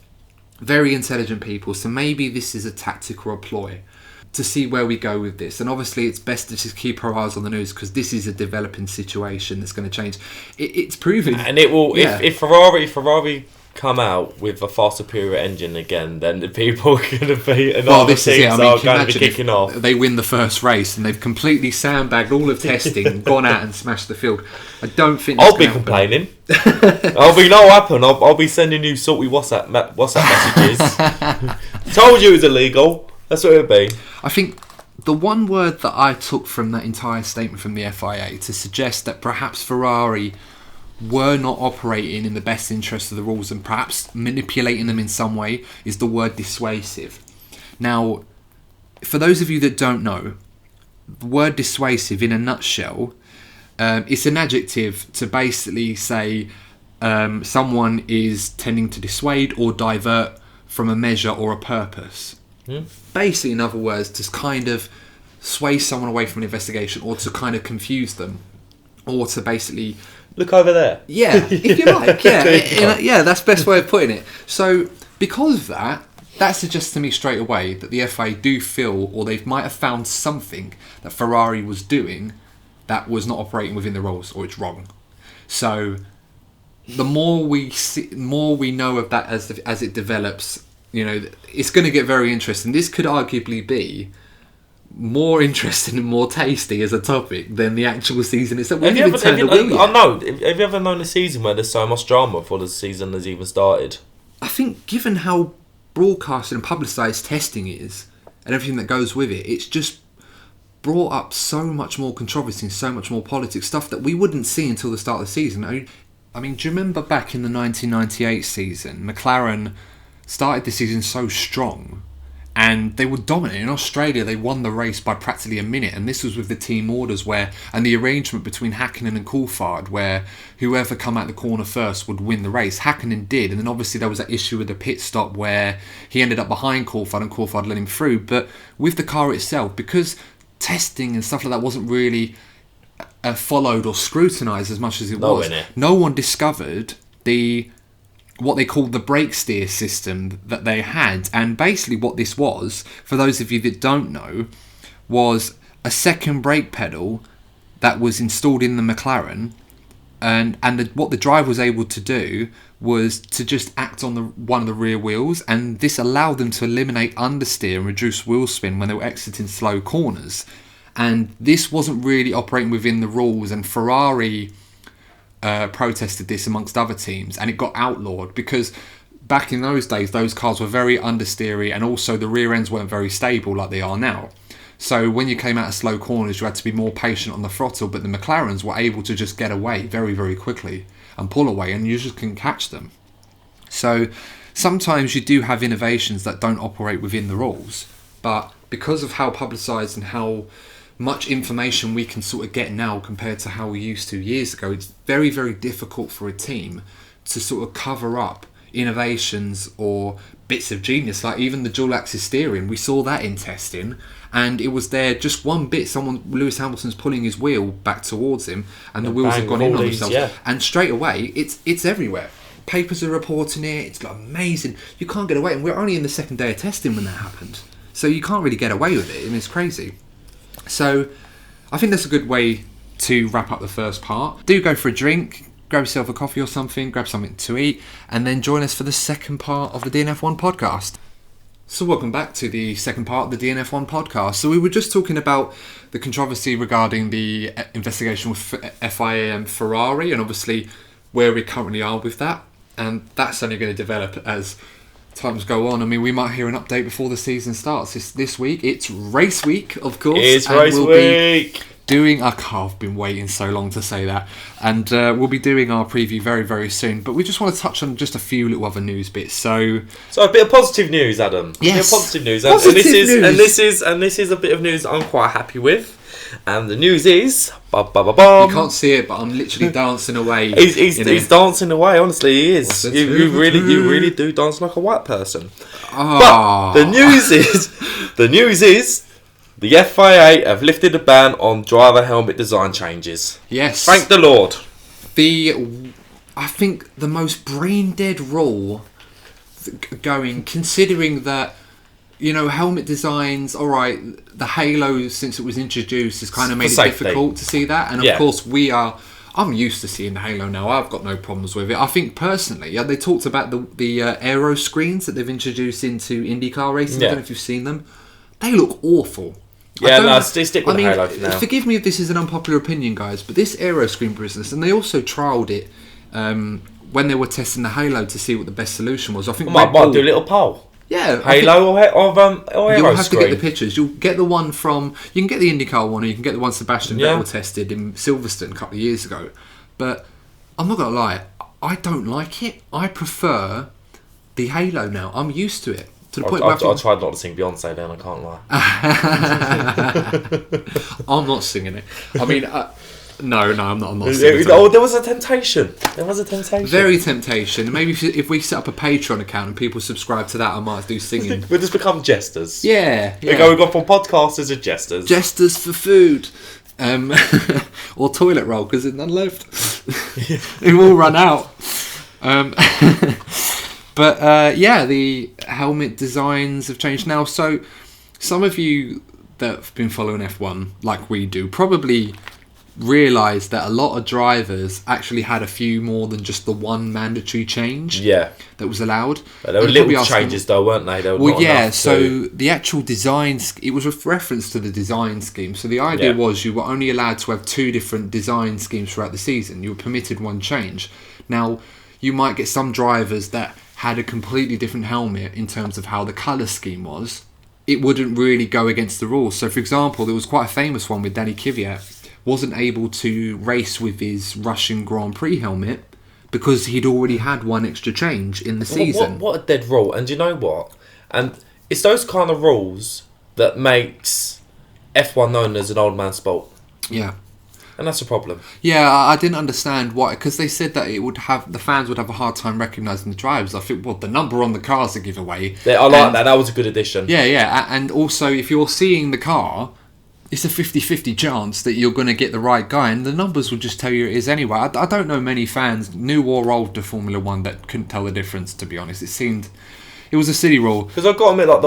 Very intelligent people. So maybe this is a tactic or a ploy to see where we go with this. And obviously it's best to just keep our eyes on the news, because this is a developing situation that's going to change. It's proven. And it will, if Ferrari come out with a far superior engine again, then the people are going to be, and all the teams are going to be kicking off. They win the first race and they've completely sandbagged all of testing and gone out and smashed the field. I don't think I'll be complaining. I'll be, no, what happened? I'll be sending you salty WhatsApp messages. Told you it was illegal. That's what it would be. I think the one word that I took from that entire statement from the FIA to suggest that perhaps Ferrari were not operating in the best interest of the rules and perhaps manipulating them in some way is the word dissuasive. Now, for those of you that don't know, the word dissuasive in a nutshell, it's an adjective to basically say someone is tending to dissuade or divert from a measure or a purpose. Basically, in other words, to kind of sway someone away from an investigation, or to kind of confuse them, or to basically look over there. Yeah, if you like. Yeah, that's the best way of putting it. So, because of that, that suggests to me straight away that the FIA do feel, or they might have found something that Ferrari was doing that was not operating within the rules, or it's wrong. So, the more we know of that as it develops, it's going to get very interesting. This could arguably be more interesting and more tasty as a topic than the actual season itself. Have you ever known a season where there's so much drama before the season has even started? I think given how broadcasted and publicised testing is and everything that goes with it, it's just brought up so much more controversy and so much more politics, stuff that we wouldn't see until the start of the season. I mean, do you remember back in the 1998 season, McLaren started the season so strong and they were dominant. In Australia, they won the race by practically a minute, and this was with the team orders and the arrangement between Hakkinen and Coulthard, where whoever come out the corner first would win the race. Hakkinen did, and then obviously there was that issue with the pit stop where he ended up behind Coulthard and Coulthard let him through. But with the car itself, because testing and stuff like that wasn't really followed or scrutinised as much as it No, was. innit? No one discovered what they called the brake steer system that they had. And basically what this was, for those of you that don't know, was a second brake pedal that was installed in the McLaren, and what the driver was able to do was to just act on one of the rear wheels, and this allowed them to eliminate understeer and reduce wheel spin when they were exiting slow corners. And this wasn't really operating within the rules, and Ferrari protested this amongst other teams, and it got outlawed because back in those days those cars were very understeery, and also the rear ends weren't very stable like they are now. So when you came out of slow corners, you had to be more patient on the throttle, but the McLarens were able to just get away very, very quickly and pull away, and you just couldn't catch them. So sometimes you do have innovations that don't operate within the rules, but because of how publicised and how much information we can sort of get now compared to how we used to years ago, it's very, very difficult for a team to sort of cover up innovations or bits of genius. Like even the dual axis steering, we saw that in testing, and it was there just one bit. Lewis Hamilton's pulling his wheel back towards him, and the wheels have gone in on themselves, and straight away it's everywhere. Papers are reporting it. It's like amazing. You can't get away, and we're only in the second day of testing when that happened, so you can't really get away with it, and it's crazy. So I think that's a good way to wrap up the first part. Do go for a drink, grab yourself a coffee or something, grab something to eat, and then join us for the second part of the DNF1 podcast. So welcome back to the second part of the DNF1 podcast. So we were just talking about the controversy regarding the investigation with FIA and Ferrari, and obviously where we currently are with that, and that's only going to develop as times go on. I mean, we might hear an update before the season starts. This week, it's race week, of course. It's race week. I've been waiting so long to say that, and we'll be doing our preview very, very soon. But we just want to touch on just a few little other news bits. So a bit of positive news, Adam. Yes, a bit of positive news. And this is a bit of news I'm quite happy with. And the news is, you can't see it, but I'm literally dancing away. He's dancing away. Honestly, he is. You really do dance like a white person. But the news is, the FIA have lifted a ban on driver helmet design changes. Yes, thank the Lord. I think the most brain dead rule going, considering that, you know, helmet designs, alright, the halo since it was introduced has kind of made it difficult to see that, and of course I'm used to seeing the halo now. I've got no problems with it. I think personally, they talked about the aero screens that they've introduced into IndyCar racing. I don't know if you've seen them. They look awful. Stick with the halo for now. Forgive me if this is an unpopular opinion, guys, but this aero screen business, and they also trialled it when they were testing the halo to see what the best solution was. I think might do a little poll. Yeah, halo or aero you'll have screen. To get the pictures. You'll get the one from. You can get the IndyCar one, or you can get the one Sebastian Vettel tested in Silverstone a couple of years ago. But I'm not gonna lie, I don't like it. I prefer the halo now. I'm used to it. To the point where I tried not to sing Beyonce then, I can't lie. I'm not singing it. I mean, no, I'm not singing it. Oh, there was a temptation. Very temptation. Maybe if we set up a Patreon account and people subscribe to that, I might do singing. We'll just become jesters. Yeah. We've gone from podcasters to jesters. Jesters for food. Or toilet roll, because there's none left. It will run out. But the helmet designs have changed now. So some of you that have been following F1 like we do probably realise that a lot of drivers actually had a few more than just the one mandatory change that was allowed. But there were little changes though, weren't they? So the actual design, it was a reference to the design scheme. So the idea was you were only allowed to have 2 different design schemes throughout the season. You were permitted one change. Now, you might get some drivers that had a completely different helmet in terms of how the colour scheme was. It wouldn't really go against the rules. So, for example, there was quite a famous one with Danny Kvyat. Wasn't able to race with his Russian Grand Prix helmet because he'd already had one extra change in the season. What a dead rule. And you know what? And it's those kind of rules that makes F1 known as an old man sport. Yeah. And that's a problem. Yeah, I didn't understand why, because they said that the fans would have a hard time recognising the drivers. I think, the number on the cars to give away. I like that. That was a good addition. Yeah, and also if you're seeing the car, it's a 50-50 chance that you're going to get the right guy, and the numbers will just tell you it is anyway. I don't know many fans, new or old, to Formula One that couldn't tell the difference, to be honest. It was a silly rule. Because I've got to admit, like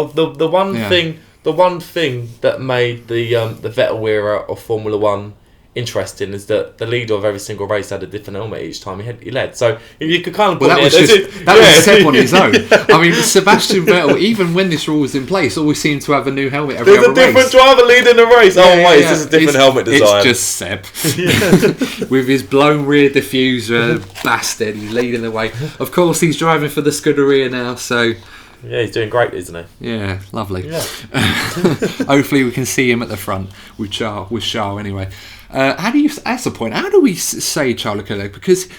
the one thing that made the Vettel era of Formula One interesting is that the leader of every single race had a different helmet each time he led. So you could kind of that was Seb on his own. I mean, Sebastian Vettel, even when this rule was in place, always seemed to have a new helmet every other race. There's a different driver leading the race. It's just a different helmet design. It's just Seb. With his blown rear diffuser, bastard, he's leading the way. Of course, he's driving for the Scuderia now, so... Yeah, he's doing great, isn't he? Yeah, lovely. Yeah. Hopefully we can see him at the front with Charles anyway. That's the point. How do we say Charles Leclerc? Because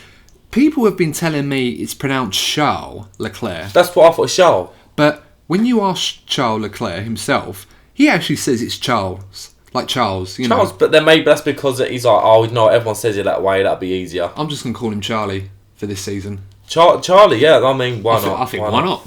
people have been telling me it's pronounced Charles Leclerc. That's what I thought, Charles. But when you ask Charles Leclerc himself, he actually says it's Charles. Like Charles, you know. But then maybe that's because he's like, oh no, everyone says it that way, that'd be easier. I'm just going to call him Charlie for this season. Charlie, yeah, I mean, why not? I think why not?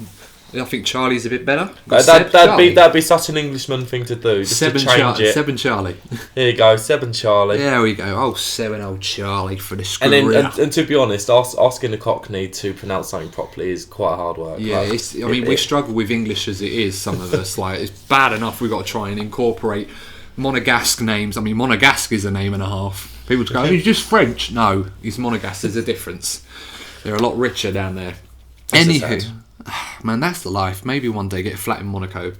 I think Charlie's a bit better. That'd be such an Englishman thing to do. Just to change it. Seb and Charlie. Here you go, Seb and Charlie. There we go. Oh, Seb and old Charlie for the school. And to be honest, asking a Cockney to pronounce something properly is quite hard work. Yeah, we struggle with English as it is. Some of us, like, it's bad enough we've got to try and incorporate Monegasque names. I mean, Monegasque is a name and a half. People just go, "He's just French." No, he's Monegasque. There's a difference. They're a lot richer down there. Anywho. Man, that's the life. Maybe one day get a flat in Monaco.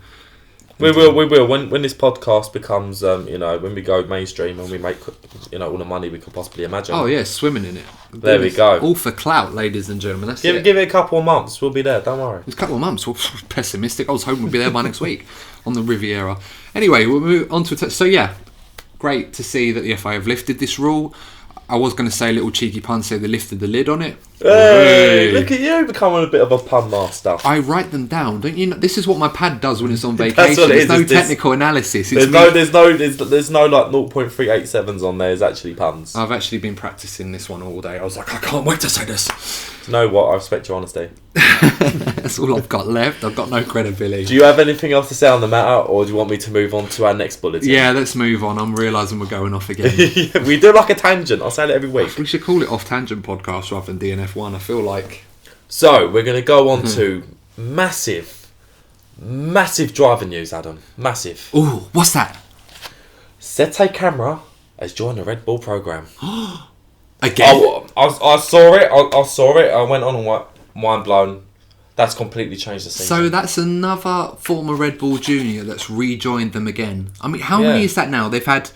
We will. When this podcast becomes, when we go mainstream and we make, all the money we could possibly imagine. Oh yeah, swimming in it. There we go. All for clout, ladies and gentlemen. That's it. Give it a couple of months. We'll be there. Don't worry. It's a couple of months. Well, pessimistic. I was hoping we'd be there by next week on the Riviera. Anyway, we'll move on to so yeah, great to see that the FIA have lifted this rule. I was going to say a little cheeky pun, say they lifted the lid on it. Hey, look at you becoming a bit of a pun master. I write them down, don't you know? This is what my pad does when it's on vacation. There's no technical analysis. There's no like 0.387s on there. It's actually puns. I've actually been practicing this one all day. I was like, I can't wait to say this. You know what? I respect your honesty. That's all I've got left. I've got no credibility. Do you have anything else to say on the matter, or do you want me to move on to our next bulletin? Yeah, let's move on. I'm realising we're going off again. We do like a tangent. I'll say it every week. We should call it Off Tangent Podcast rather than DNF1. I feel like. So we're going to go on to massive driver news, Adam. Massive. Ooh, what's that? Sete Camara has joined the Red Bull program. Again? I saw it. I saw it. I went on and mind blown. That's completely changed the scene. So that's another former Red Bull junior that's rejoined them again. I mean, how many is that now? They've had,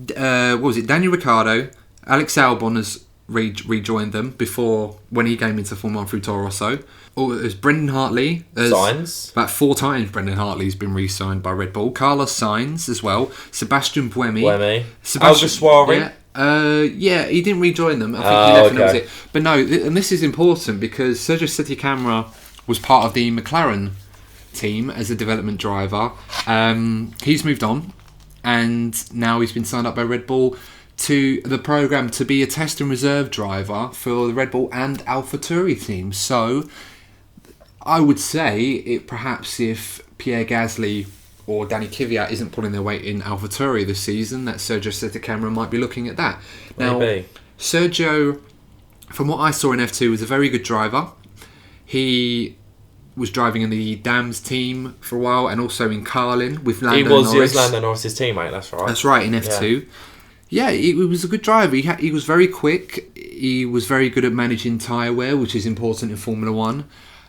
Daniel Ricciardo, Alex Albon has rejoined them before when he came into Formula 1 through Toro Rosso. Oh, there's Brendan Hartley. Sainz. About 4 times Brendan Hartley's been re-signed by Red Bull. Carlos Sainz as well. Sebastian Buemi. Alguersuari. Yeah, he didn't rejoin them. I think he left and that was it. But no, and this is important because Sergio Sette Camara was part of the McLaren team as a development driver. He's moved on, and now he's been signed up by Red Bull to the program to be a test and reserve driver for the Red Bull and AlphaTauri team. So I would say it perhaps if Pierre Gasly or Danny Kvyat isn't pulling their weight in AlphaTauri this season, that Sergio Sette Camara might be looking at that. Now, maybe. Sergio, from what I saw in F2, was a very good driver. He was driving in the Dams team for a while and also in Carlin with Lando Norris. He was Lando Norris' teammate, that's right. That's right, in F2. Yeah, he was a good driver. He was very quick. He was very good at managing tyre wear, which is important in Formula 1.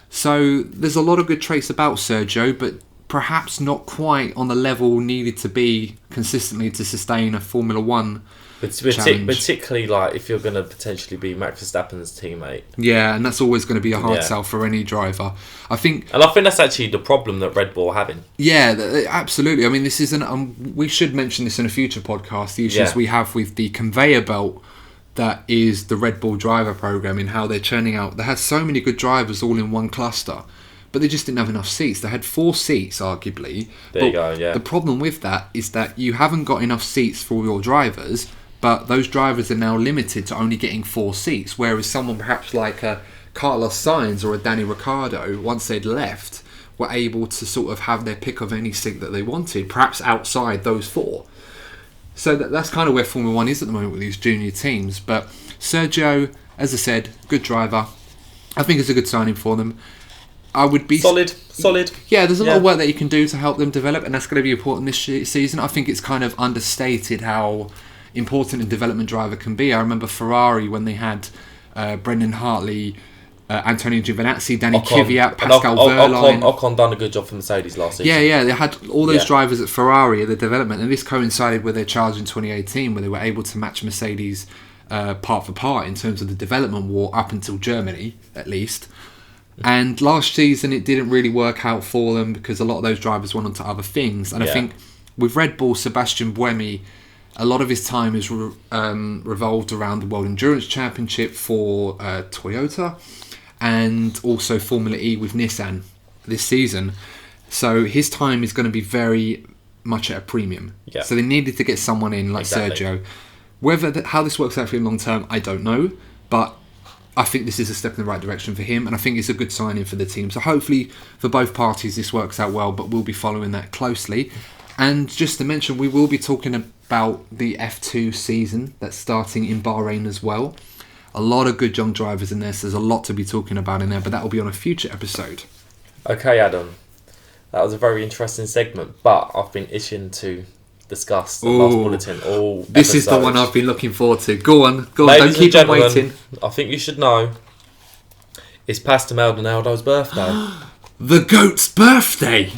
So there's a lot of good traits about Sergio, but perhaps not quite on the level needed to be consistently to sustain a Formula 1 challenge. Particularly like if you're going to potentially be Max Verstappen's teammate. Yeah, and that's always going to be a hard sell for any driver. I think that's actually the problem that Red Bull are having. Yeah, absolutely. I mean, this isn't. We should mention this in a future podcast. The issues we have with the conveyor belt that is the Red Bull driver program and how they're churning out. They had so many good drivers all in one cluster, but they just didn't have enough seats. They had 4 seats, arguably. There you go. Yeah. The problem with that is that you haven't got enough seats for all your drivers. But those drivers are now limited to only getting 4 seats, whereas someone perhaps like a Carlos Sainz or a Danny Ricciardo, once they'd left, were able to sort of have their pick of any seat that they wanted, perhaps outside those 4. So that's kind of where Formula 1 is at the moment with these junior teams. But Sergio, as I said, good driver. I think it's a good signing for them. I would be... Solid. Yeah, there's a lot of work that you can do to help them develop, and that's going to be important this season. I think it's kind of understated how important a development driver can be. I remember Ferrari when they had Brendan Hartley, Antonio Giovinazzi, Danny Kvyat, Pascal Wehrlein. Ocon done a good job for Mercedes last season. Yeah, they had all those drivers at Ferrari at the development, and this coincided with their charge in 2018 where they were able to match Mercedes part for part in terms of the development war up until Germany, at least. And last season it didn't really work out for them because a lot of those drivers went on to other things. And I think with Red Bull, Sebastian Buemi, a lot of his time is revolved around the World Endurance Championship for Toyota and also Formula E with Nissan this season. So his time is going to be very much at a premium. Yeah. So they needed to get someone in like Sergio. How this works out for him long term, I don't know. But I think this is a step in the right direction for him, and I think it's a good signing for the team. So hopefully for both parties this works out well, but we'll be following that closely. And just to mention, we will be talking about the F2 season that's starting in Bahrain as well. A lot of good young drivers in there, so there's a lot to be talking about in there, but that will be on a future episode. Okay, Adam. That was a very interesting segment, but I've been itching to discuss the last bulletin. This is the one I've been looking forward to. Go on, Ladies don't keep on waiting. I think you should know it's Pastor Maldonado's birthday. The GOAT's birthday!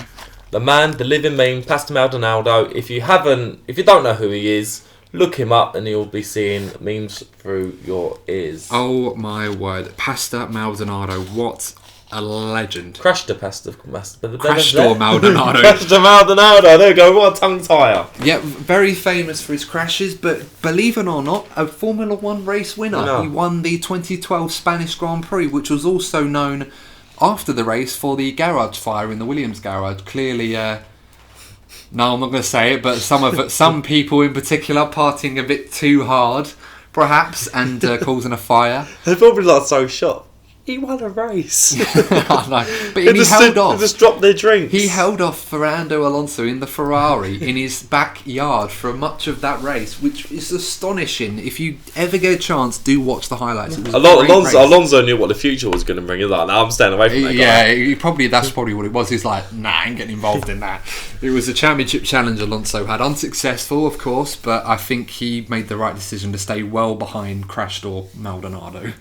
The man, the living meme, Pastor Maldonado. If you don't know who he is, look him up and you'll be seeing memes through your ears. Oh my word. Pastor Maldonado, what a legend. Crashed Pastor Maldonado. Pastor Maldonado, there you go, what a tongue tire. Yeah, very famous for his crashes, but believe it or not, a Formula 1 race winner. No. He won the 2012 Spanish Grand Prix, which was also known after the race for the garage fire in the Williams garage. Clearly, no, I'm not going to say it, but some people in particular partying a bit too hard, perhaps, and causing a fire. They're probably like so shocked. He won a race. I know. But he held off. They just dropped their drinks. He held off Fernando Alonso in the Ferrari in his backyard for much of that race, which is astonishing. If you ever get a chance, do watch the highlights. It was Alonso knew what the future was going to bring. He's like, no, I'm staying away from that guy. That's probably what it was. He's like, nah, I ain't getting involved in that. It was a championship challenge Alonso had. Unsuccessful, of course, but I think he made the right decision to stay well behind Crashed or Maldonado.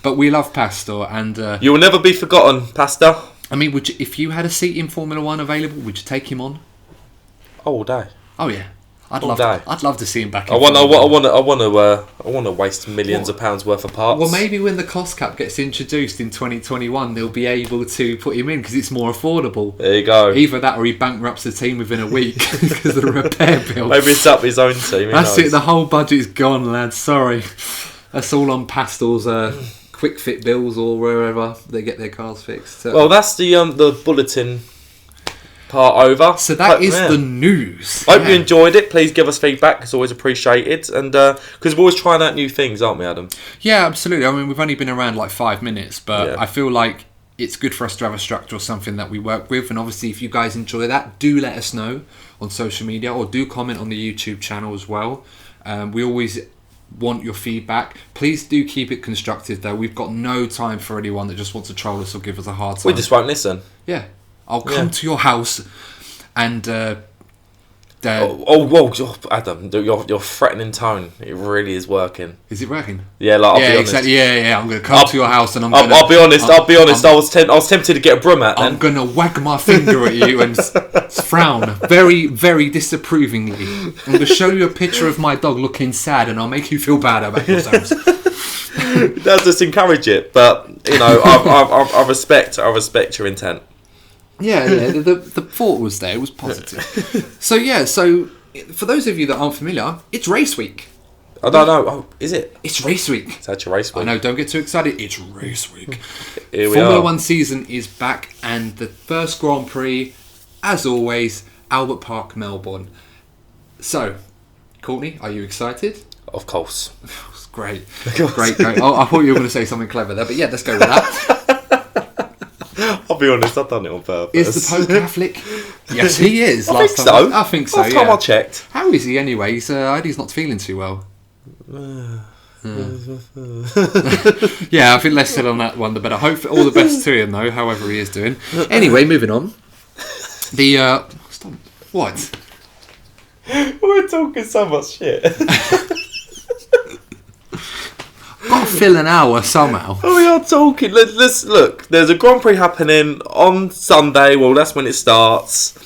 But we love Pastor, and you will never be forgotten, Pastor. I mean, if you had a seat in Formula 1 available, would you take him on? All day. Oh yeah, I'd love to see him back. I want to waste millions of pounds worth of parts. Well, maybe when the cost cap gets introduced in 2021, they'll be able to put him in because it's more affordable. There you go. Either that, or he bankrupts the team within a week because of the repair bill. Maybe it's up his own team. That's it. The whole budget's gone, lads. Sorry, that's all on Pastor's quick fit bills or wherever they get their cars fixed. So. Well, that's the bulletin part over. So that is the news. I hope you enjoyed it. Please give us feedback. It's always appreciated. And because we're always trying out new things, aren't we, Adam? Yeah, absolutely. I mean, we've only been around like 5 minutes, but I feel like it's good for us to have a structure or something that we work with. And obviously, if you guys enjoy that, do let us know on social media or do comment on the YouTube channel as well. We always want your feedback. Please do keep it constructive though. We've got no time for anyone that just wants to troll us or give us a hard time. We just won't listen. Yeah, I'll come to your house and Adam, your threatening tone, it really is working. Is it working? Yeah, like, I'll be honest. Exactly. Yeah. I'm going to come to your house and I'll be honest. I was tempted to get a broom out. I'm going to wag my finger at you and frown very, very disapprovingly. I'm going to show you a picture of my dog looking sad, and I'll make you feel bad about yourselves. That's just encourage it, but you know, I respect your intent. Yeah, the thought was there. It was positive. So for those of you that aren't familiar, it's race week. I don't know. Oh, is it? It's race week. It's actually race week. I know, don't get too excited. It's race week. Here we Formula are. 1 season is back, and the first Grand Prix, as always, Albert Park, Melbourne. So, Courtney, are you excited? Of course. Great. Great. Oh, I thought you were going to say something clever there, but yeah, let's go with that. I'll be honest, I've done it on purpose. Is the Pope Catholic? Yes, he is. I think so. I think so, Last time I checked. How is he anyway? He's not feeling too well. Yeah, I think less said on that one, the better. Hope all the best to him, though, however he is doing. Anyway, moving on. Stop. What? We're talking so much shit. Got to fill an hour somehow. We are talking. Let's look. There's a Grand Prix happening on Sunday. Well, that's when it starts,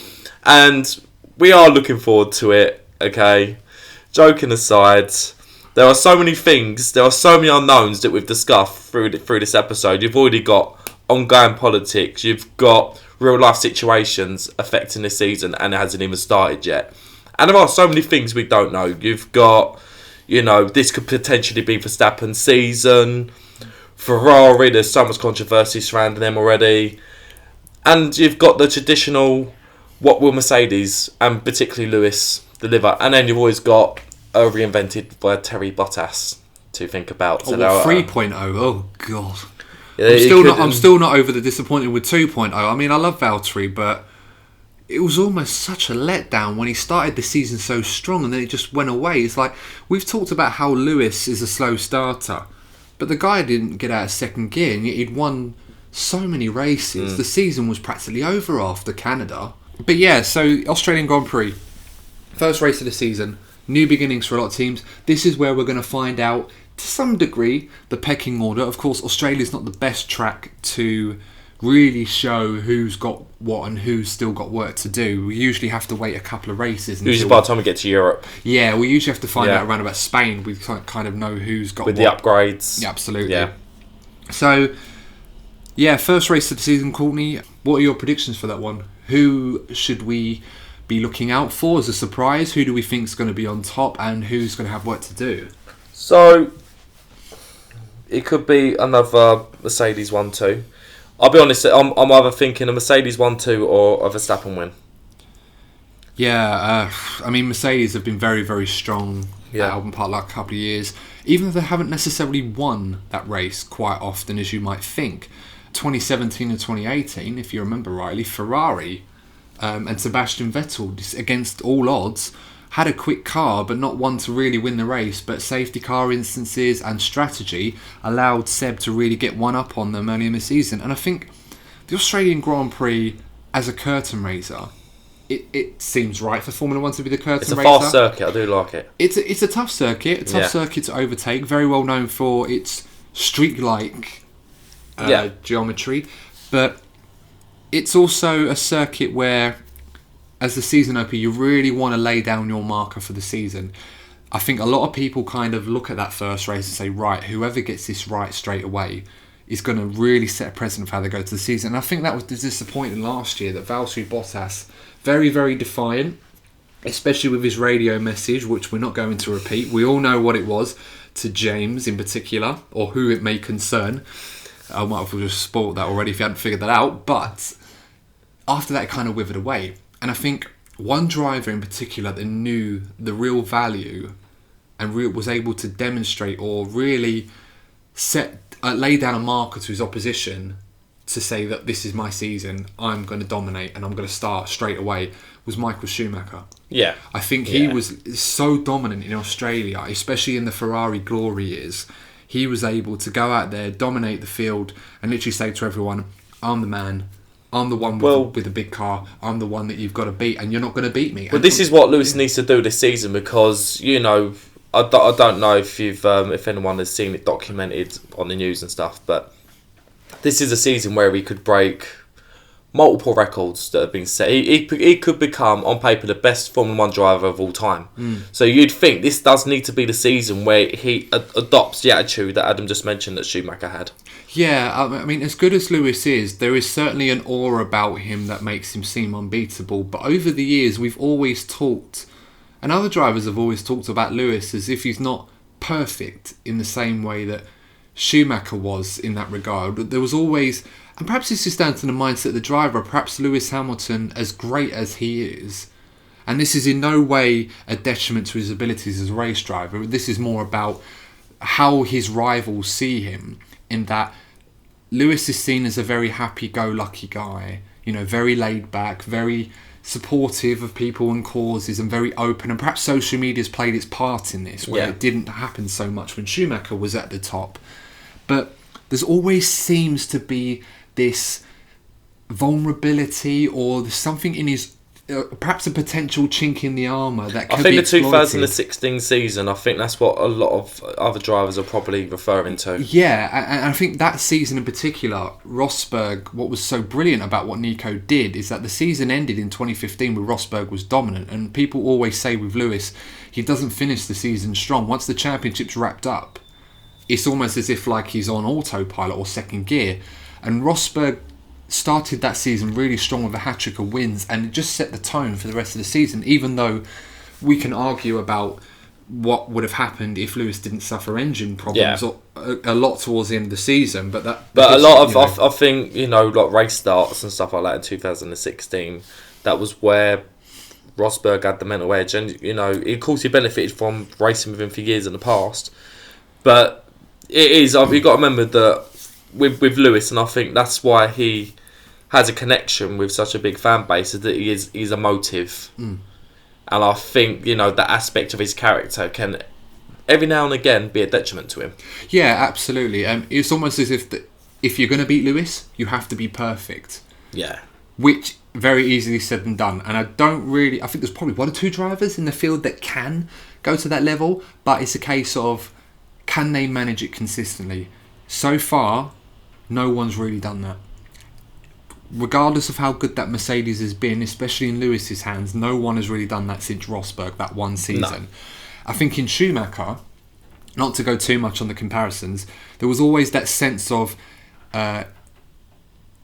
and we are looking forward to it. Okay, joking aside, there are so many things. There are so many unknowns that we've discussed through this episode. You've already got ongoing politics. You've got real life situations affecting this season, and it hasn't even started yet. And there are so many things we don't know. You've got, this could potentially be Verstappen's season. Ferrari, there's so much controversy surrounding them already. And you've got the traditional, what will Mercedes, and particularly Lewis, deliver? And then you've always got a reinvented by Terry Bottas to think about. So 3.0, oh God. Yeah, I'm still not over the disappointing with 2.0. I mean, I love Valtteri, but it was almost such a letdown when he started the season so strong and then it just went away. It's like, we've talked about how Lewis is a slow starter, but the guy didn't get out of second gear, and yet he'd won so many races. The season was practically over after Canada. But yeah, so Australian Grand Prix, first race of the season, new beginnings for a lot of teams. This is where we're going to find out, to some degree, the pecking order. Of course, Australia's not the best track to really show who's got what and who's still got work to do. We usually have to wait a couple of races. Usually by the time we get to Europe. Yeah, we usually have to find out around about Spain. We kind of know who's got with what. The upgrades. Yeah, absolutely. Yeah. So, yeah, first race of the season, Courtney. What are your predictions for that one? Who should we be looking out for as a surprise? Who do we think is going to be on top, and who's going to have work to do? So, it could be another Mercedes 1-2. I'll be honest, I'm either thinking a Mercedes 1-2 or a Verstappen win. Yeah, I mean, Mercedes have been very, very strong at Albon Park like a couple of years, even though they haven't necessarily won that race quite often as you might think. 2017 and 2018, if you remember rightly, Ferrari and Sebastian Vettel, against all odds, had a quick car but not one to really win the race, but safety car instances and strategy allowed Seb to really get one up on them early in the season. And I think the Australian Grand Prix as a curtain raiser, it seems right for Formula 1 to be the curtain raiser. It's a fast circuit, I do like it. It's a tough circuit, circuit to overtake, very well known for its streak-like geometry, but it's also a circuit where, as the season opener, you really want to lay down your marker for the season. I think a lot of people kind of look at that first race and say, right, whoever gets this right straight away is going to really set a precedent for how they go to the season. And I think that was disappointing last year, that Valtteri Bottas, very, very defiant, especially with his radio message, which we're not going to repeat. We all know what it was to James in particular, or who it may concern. I might have just spoiled that already if you hadn't figured that out. But after that, it kind of withered away. And I think one driver in particular that knew the real value and was able to demonstrate or really lay down a marker to his opposition to say that this is my season, I'm going to dominate and I'm going to start straight away, was Michael Schumacher. Yeah. I think he was so dominant in Australia, especially in the Ferrari glory years. He was able to go out there, dominate the field, and literally say to everyone, I'm the man. I'm the one with the big car. I'm the one that you've got to beat, and you're not going to beat me. But this is what Lewis needs to do this season, because I don't know if anyone has seen it documented on the news and stuff, but this is a season where he could break multiple records that have been set. He could become, on paper, the best Formula 1 driver of all time. So you'd think this does need to be the season where he adopts the attitude that Adam just mentioned that Schumacher had. Yeah, I mean, as good as Lewis is, there is certainly an aura about him that makes him seem unbeatable. But over the years, we've always talked, and other drivers have always talked about Lewis as if he's not perfect in the same way that Schumacher was in that regard. But there was always, and perhaps this is down to the mindset of the driver, perhaps Lewis Hamilton, as great as he is, and this is in no way a detriment to his abilities as a race driver, this is more about how his rivals see him, in that Lewis is seen as a very happy-go-lucky guy, very laid back, very supportive of people and causes, and very open. And perhaps social media's played its part in this, where it didn't happen so much when Schumacher was at the top. But there's always seems to be this vulnerability, or there's something in his perhaps a potential chink in the armour that could be exploited. The 2016 season, I think that's what a lot of other drivers are probably referring to. Yeah, and I think that season in particular, Rosberg, what was so brilliant about what Nico did is that the season ended in 2015 where Rosberg was dominant, and people always say with Lewis, he doesn't finish the season strong. Once the championship's wrapped up, it's almost as if like he's on autopilot or second gear. And Rosberg started that season really strong with a hat-trick of wins, and it just set the tone for the rest of the season, even though we can argue about what would have happened if Lewis didn't suffer engine problems a lot towards the end of the season. But a lot of I think, like race starts and stuff like that in 2016, that was where Rosberg had the mental edge, and of course he benefited from racing with him for years in the past. But it is, you've got to remember that with Lewis, and I think that's why he has a connection with such a big fan base, is that he's emotive. And I think, that aspect of his character can every now and again be a detriment to him. Yeah, absolutely. It's almost as if you're going to beat Lewis, you have to be perfect. Yeah. Which, very easily said and done. And I think there's probably one or two drivers in the field that can go to that level, but it's a case of, can they manage it consistently? So far, no one's really done that. Regardless of how good that Mercedes has been, especially in Lewis's hands, no one has really done that since Rosberg, that one season. No. I think in Schumacher, not to go too much on the comparisons, there was always that sense of,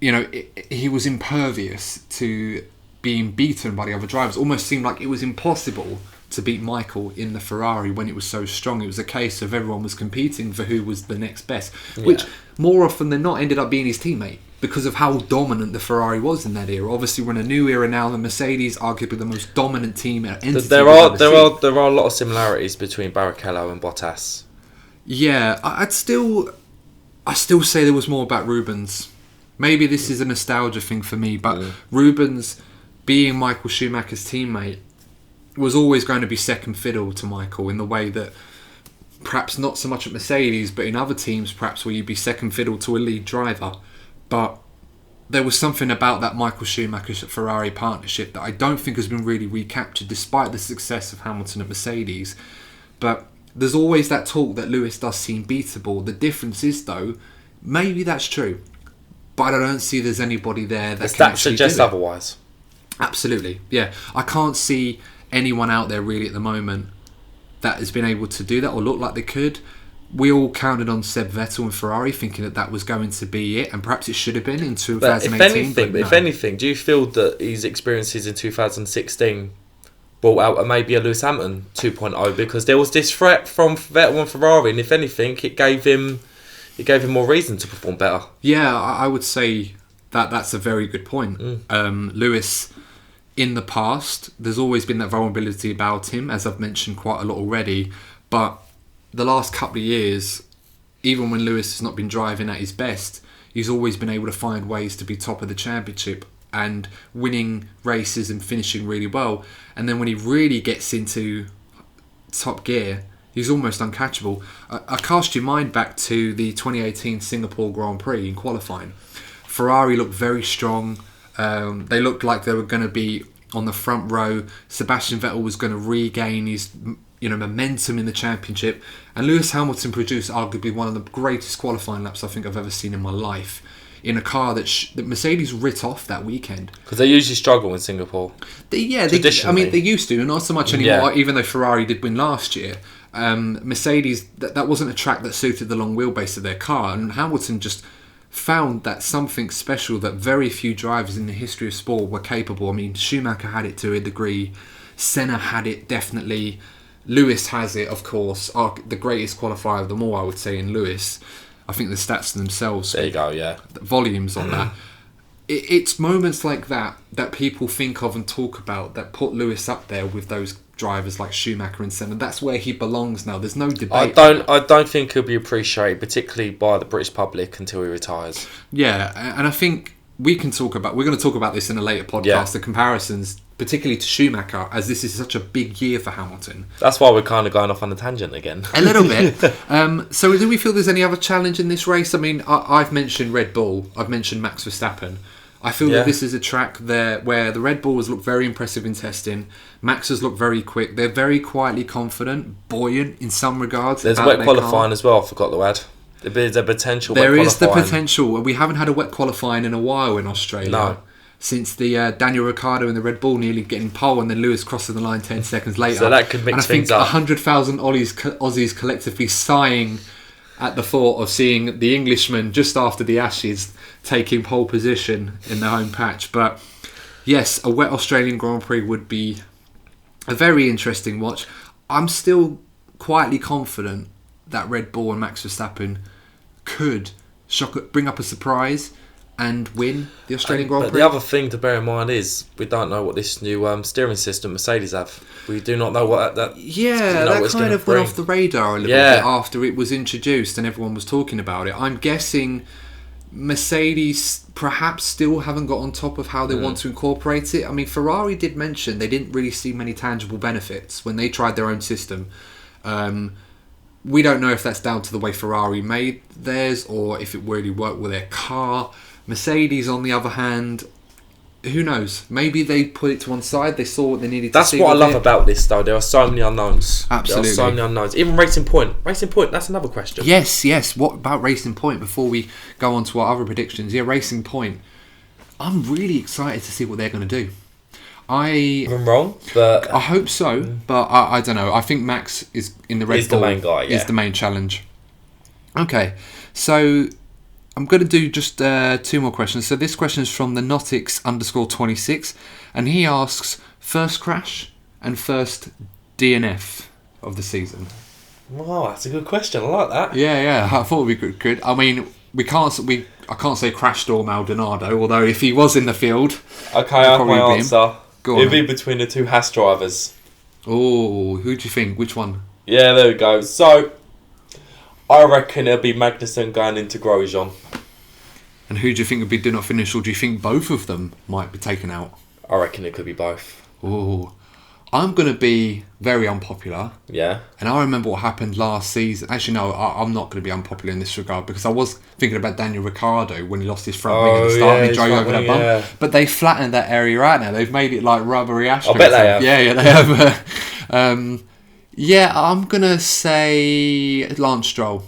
he was impervious to being beaten by the other drivers. Almost seemed like it was impossible to beat Michael in the Ferrari when it was so strong. It was a case of everyone was competing for who was the next best, which more often than not ended up being his teammate, because of how dominant the Ferrari was in that era. Obviously, we're in a new era now. The Mercedes, arguably the most dominant team entity. There are a lot of similarities between Barrichello and Bottas. Yeah, I still say there was more about Rubens. Maybe this is a nostalgia thing for me, but Rubens, being Michael Schumacher's teammate, was always going to be second fiddle to Michael, in the way that perhaps not so much at Mercedes, but in other teams, perhaps where you'd be second fiddle to a lead driver. But there was something about that Michael Schumacher-Ferrari partnership that I don't think has been really recaptured, despite the success of Hamilton at Mercedes. But there's always that talk that Lewis does seem beatable. The difference is, though, maybe that's true, but I don't see there's anybody there that can actually suggest otherwise. Absolutely, yeah. I can't see anyone out there really at the moment that has been able to do that or look like they could. We all counted on Seb Vettel and Ferrari, thinking that was going to be it, and perhaps it should have been in 2018. If anything, do you feel that his experiences in 2016 brought out maybe a Lewis Hamilton 2.0, because there was this threat from Vettel and Ferrari, and if anything, it gave him more reason to perform better? Yeah, I would say that's a very good point. Lewis, in the past, there's always been that vulnerability about him, as I've mentioned quite a lot already, but the last couple of years, even when Lewis has not been driving at his best, he's always been able to find ways to be top of the championship and winning races and finishing really well. And then when he really gets into top gear, he's almost uncatchable. I cast your mind back to the 2018 Singapore Grand Prix in qualifying. Ferrari looked very strong. They looked like they were going to be on the front row. Sebastian Vettel was going to regain his momentum in the championship, and Lewis Hamilton produced arguably one of the greatest qualifying laps I think I've ever seen in my life, in a car that Mercedes writ off that weekend. Because they usually struggle in Singapore. They used to, not so much anymore, even though Ferrari did win last year. Mercedes, that wasn't a track that suited the long wheelbase of their car, and Hamilton just found that something special that very few drivers in the history of sport were capable. I mean, Schumacher had it to a degree, Senna had it definitely, Lewis has it, of course. The greatest qualifier of them all, I would say, in Lewis. I think the stats themselves. There you go, yeah. Volumes on that. it's moments like that people think of and talk about that put Lewis up there with those drivers like Schumacher and Senna. That's where he belongs now. There's no debate. I don't think he'll be appreciated, particularly by the British public, until he retires. Yeah, and I think we're going to talk about this in a later podcast, the comparisons, particularly to Schumacher, as this is such a big year for Hamilton. That's why we're kind of going off on a tangent again. A little bit. So do we feel there's any other challenge in this race? I mean, I've mentioned Red Bull. I've mentioned Max Verstappen. I feel that this is a track there where the Red Bull has looked very impressive in testing. Max has looked very quick. They're very quietly confident, buoyant in some regards. There's wet qualifying as well, I forgot to add. There's a potential There wet is the qualifying. potential. We haven't had a wet qualifying in a while in Australia. No. Since the Daniel Ricciardo and the Red Bull nearly getting pole and then Lewis crossing the line 10 seconds later. So that could mix things up. And I think 100,000 Aussies collectively sighing at the thought of seeing the Englishman just after the Ashes taking pole position in the home patch. But yes, a wet Australian Grand Prix would be a very interesting watch. I'm still quietly confident that Red Bull and Max Verstappen could bring up a surprise and win the Australian Grand Prix. But the other thing to bear in mind is we don't know what this new steering system Mercedes have. We do not know what that. That kind of went off the radar a little bit after it was introduced and everyone was talking about it. I'm guessing Mercedes perhaps still haven't got on top of how they want to incorporate it. I mean, Ferrari did mention they didn't really see many tangible benefits when they tried their own system. We don't know if that's down to the way Ferrari made theirs or if it really worked with their car. Mercedes, on the other hand, who knows? Maybe they put it to one side. They saw what they needed to see. That's what I love about this, though. There are so many unknowns. Absolutely. There are so many unknowns. Even Racing Point. Racing Point, that's another question. Yes. What about Racing Point before we go on to our other predictions? Yeah, Racing Point. I'm really excited to see what they're going to do. I'm wrong, but I hope so, but I don't know. I think Max is in the Red Bull. He's the main guy, is the main challenge. Okay, so I'm going to do just 2 more questions. So this question is from the Notix_26, and he asks first crash and first DNF of the season. Wow, that's a good question. I like that. Yeah. I thought we could. I mean, I can't say crash storm Maldonado, although if he was in the field, okay, I have my answer. Go on. It'd be between the 2 Haas drivers. Oh, who do you think? Which one? Yeah, there we go. So, I reckon it'll be Magnussen going into Grosjean. And who do you think would be do not finish, or do you think both of them might be taken out? I reckon it could be both. Oh, I'm going to be very unpopular. Yeah. And I remember what happened last season. Actually, no, I'm not going to be unpopular in this regard because I was thinking about Daniel Ricciardo when he lost his front wing at the start and he drove over that bump. Yeah. But they flattened that area out now. They've made it like rubbery asphalt. I bet they have. Yeah, they have. I'm going to say Lance Stroll.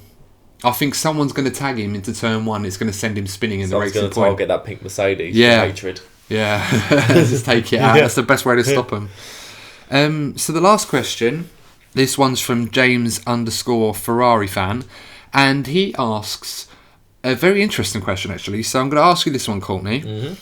I think someone's going to tag him into turn 1. It's going to send him spinning in the Racing Point. Someone's going to target that pink Mercedes. Yeah. Hatred. Yeah. Just take it out. That's the best way to stop him. So the last question, this one's from James_Ferrari fan, and he asks a very interesting question actually. So I'm going to ask you this one, Courtney. Mm-hmm.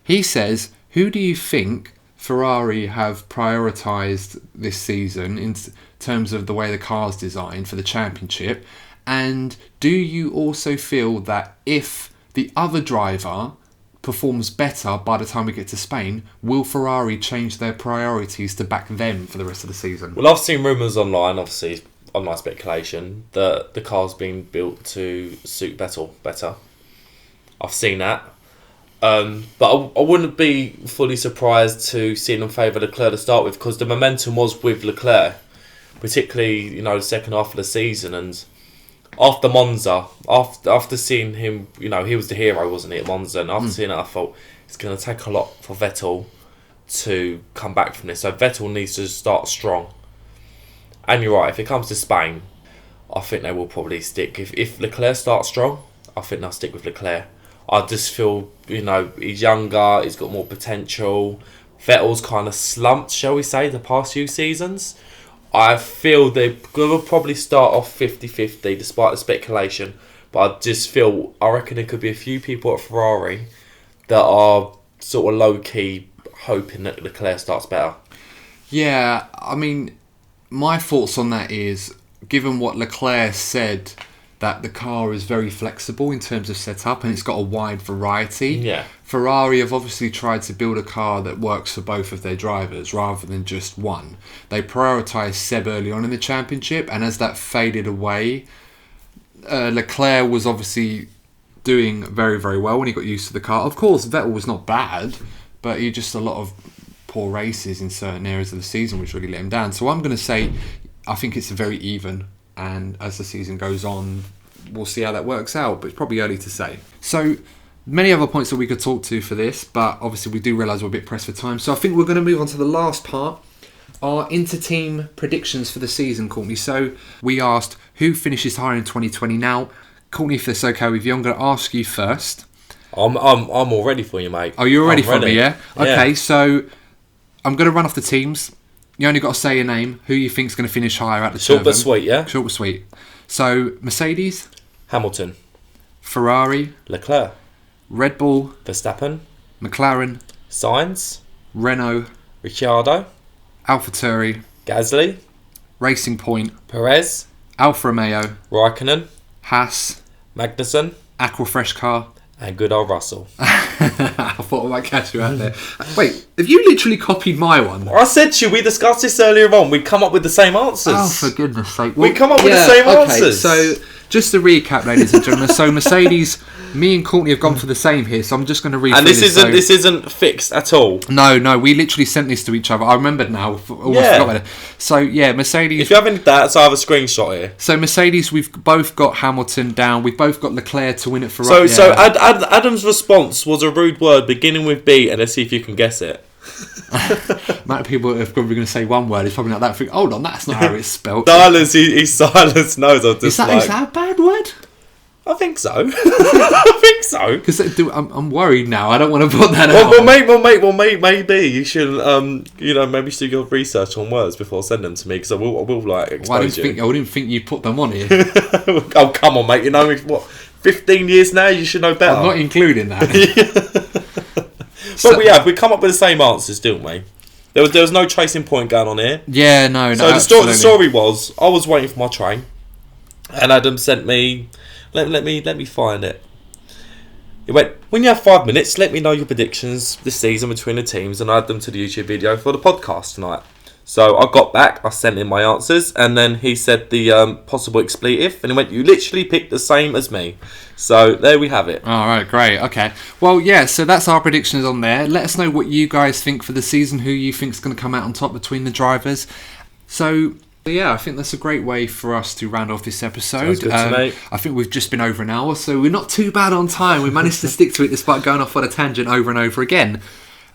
He says, who do you think Ferrari have prioritised this season in terms of the way the car's designed for the championship? And do you also feel that if the other driver performs better by the time we get to Spain, will Ferrari change their priorities to back them for the rest of the season? Well, I've seen rumours online, obviously online speculation, that the car's been built to suit Vettel better. I've seen that. But I wouldn't be fully surprised to see them favour Leclerc to start with, because the momentum was with Leclerc, particularly the second half of the season. And after Monza, after seeing him, he was the hero, wasn't he, at Monza? And after seeing it, I thought it's going to take a lot for Vettel to come back from this. So Vettel needs to start strong. And you're right, if it comes to Spain, I think they will probably stick. If Leclerc starts strong, I think they'll stick with Leclerc. I just feel, he's younger, he's got more potential. Vettel's kind of slumped, shall we say, the past few seasons. I feel they're going to probably start off 50-50 despite the speculation. But I reckon there could be a few people at Ferrari that are sort of low-key hoping that Leclerc starts better. Yeah, I mean, my thoughts on that is, given what Leclerc said that the car is very flexible in terms of setup and it's got a wide variety. Yeah. Ferrari have obviously tried to build a car that works for both of their drivers rather than just one. They prioritised Seb early on in the championship, and as that faded away, Leclerc was obviously doing very, very well when he got used to the car. Of course, Vettel was not bad, but he just a lot of poor races in certain areas of the season which really let him down. So I'm going to say I think it's very even, and as the season goes on, we'll see how that works out, but it's probably early to say. So many other points that we could talk to for this, but obviously we do realise we're a bit pressed for time. So I think we're going to move on to the last part, our inter-team predictions for the season, Courtney. So we asked who finishes higher in 2020. Now, Courtney, if it's okay with you, I'm going to ask you first. I'm all ready for you, mate. Oh, you're ready for me, yeah? Okay, so I'm going to run off the teams. You only got to say your name, who you think's going to finish higher at the Short but sweet, yeah? Short but sweet. So, Mercedes? Hamilton. Ferrari? Leclerc. Red Bull? Verstappen. McLaren? Sainz. Renault? Ricciardo. AlphaTauri? Gasly. Racing Point? Perez. Alfa Romeo? Raikkonen. Haas? Magnussen. Aquafresh car? And good old Russell. I thought I might catch you out there. Wait, have you literally copied my one? I said to you, we discussed this earlier on. We'd come up with the same answers. Oh, for goodness sake. We come up with the same answers. So, just to recap, ladies and gentlemen. So, Mercedes, me and Courtney have gone for the same here. So, I'm just going to read and through this isn't fixed at all. No, we literally sent this to each other. I remembered now. Almost forgot about it. So, yeah, Mercedes. If you have any doubts, I have a screenshot here. So, Mercedes, we've both got Hamilton down. We've both got Leclerc to win it for us. So Adam's response was a rude word beginning with B, and let's see if you can guess it. Amount of people are probably going to say one word. It's probably not that. Think, hold on, that's not how it's spelled. Silence. He's silence. Knows I just is that a bad word? I think so. I think so. Because I'm worried now. I don't want to put that out. Well, maybe you should, maybe you should do your research on words before sending them to me, because I will like expose you. I didn't think you'd put them on here. Oh, come on, mate. You know what? 15 years now, you should know better. I'm not including that. But we come up with the same answers, didn't we? There was no chasing point going on here. Yeah, no. So the story was, I was waiting for my train, and Adam sent me. Let me find it. He went, when you have 5 minutes, let me know your predictions this season between the teams, and I add them to the YouTube video for the podcast tonight. So I got back, I sent in my answers, and then he said the possible expletive, and he went, you literally picked the same as me. So there we have it. All right, great. Okay. Well, yeah, so that's our predictions on there. Let us know what you guys think for the season, who you think is going to come out on top between the drivers. So, yeah, I think that's a great way for us to round off this episode. Sounds good to me. I think we've just been over an hour, so we're not too bad on time. We managed to stick to it despite going off on a tangent over and over again.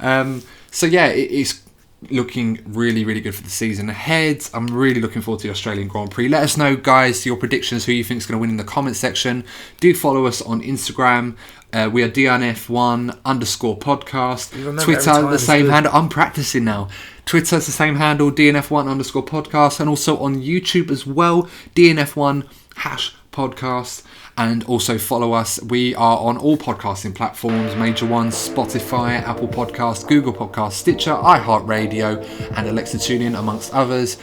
So, yeah, it's looking really, really good for the season ahead. I'm really looking forward to the Australian Grand Prix. Let us know, guys, your predictions, who you think is going to win in the comment section. Do follow us on Instagram. We are DNF1_podcast. Twitter, the same handle. I'm practicing now. Twitter's the same handle, DNF1_podcast. And also on YouTube as well, DNF1#podcast. And also follow us. We are on all podcasting platforms, major ones: Spotify, Apple Podcasts, Google Podcasts, Stitcher, iHeartRadio, and Alexa TuneIn, amongst others.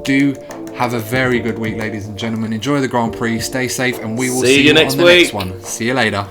Do have a very good week, ladies and gentlemen. Enjoy the Grand Prix, stay safe, and we will see you next on the week. next one. See you later.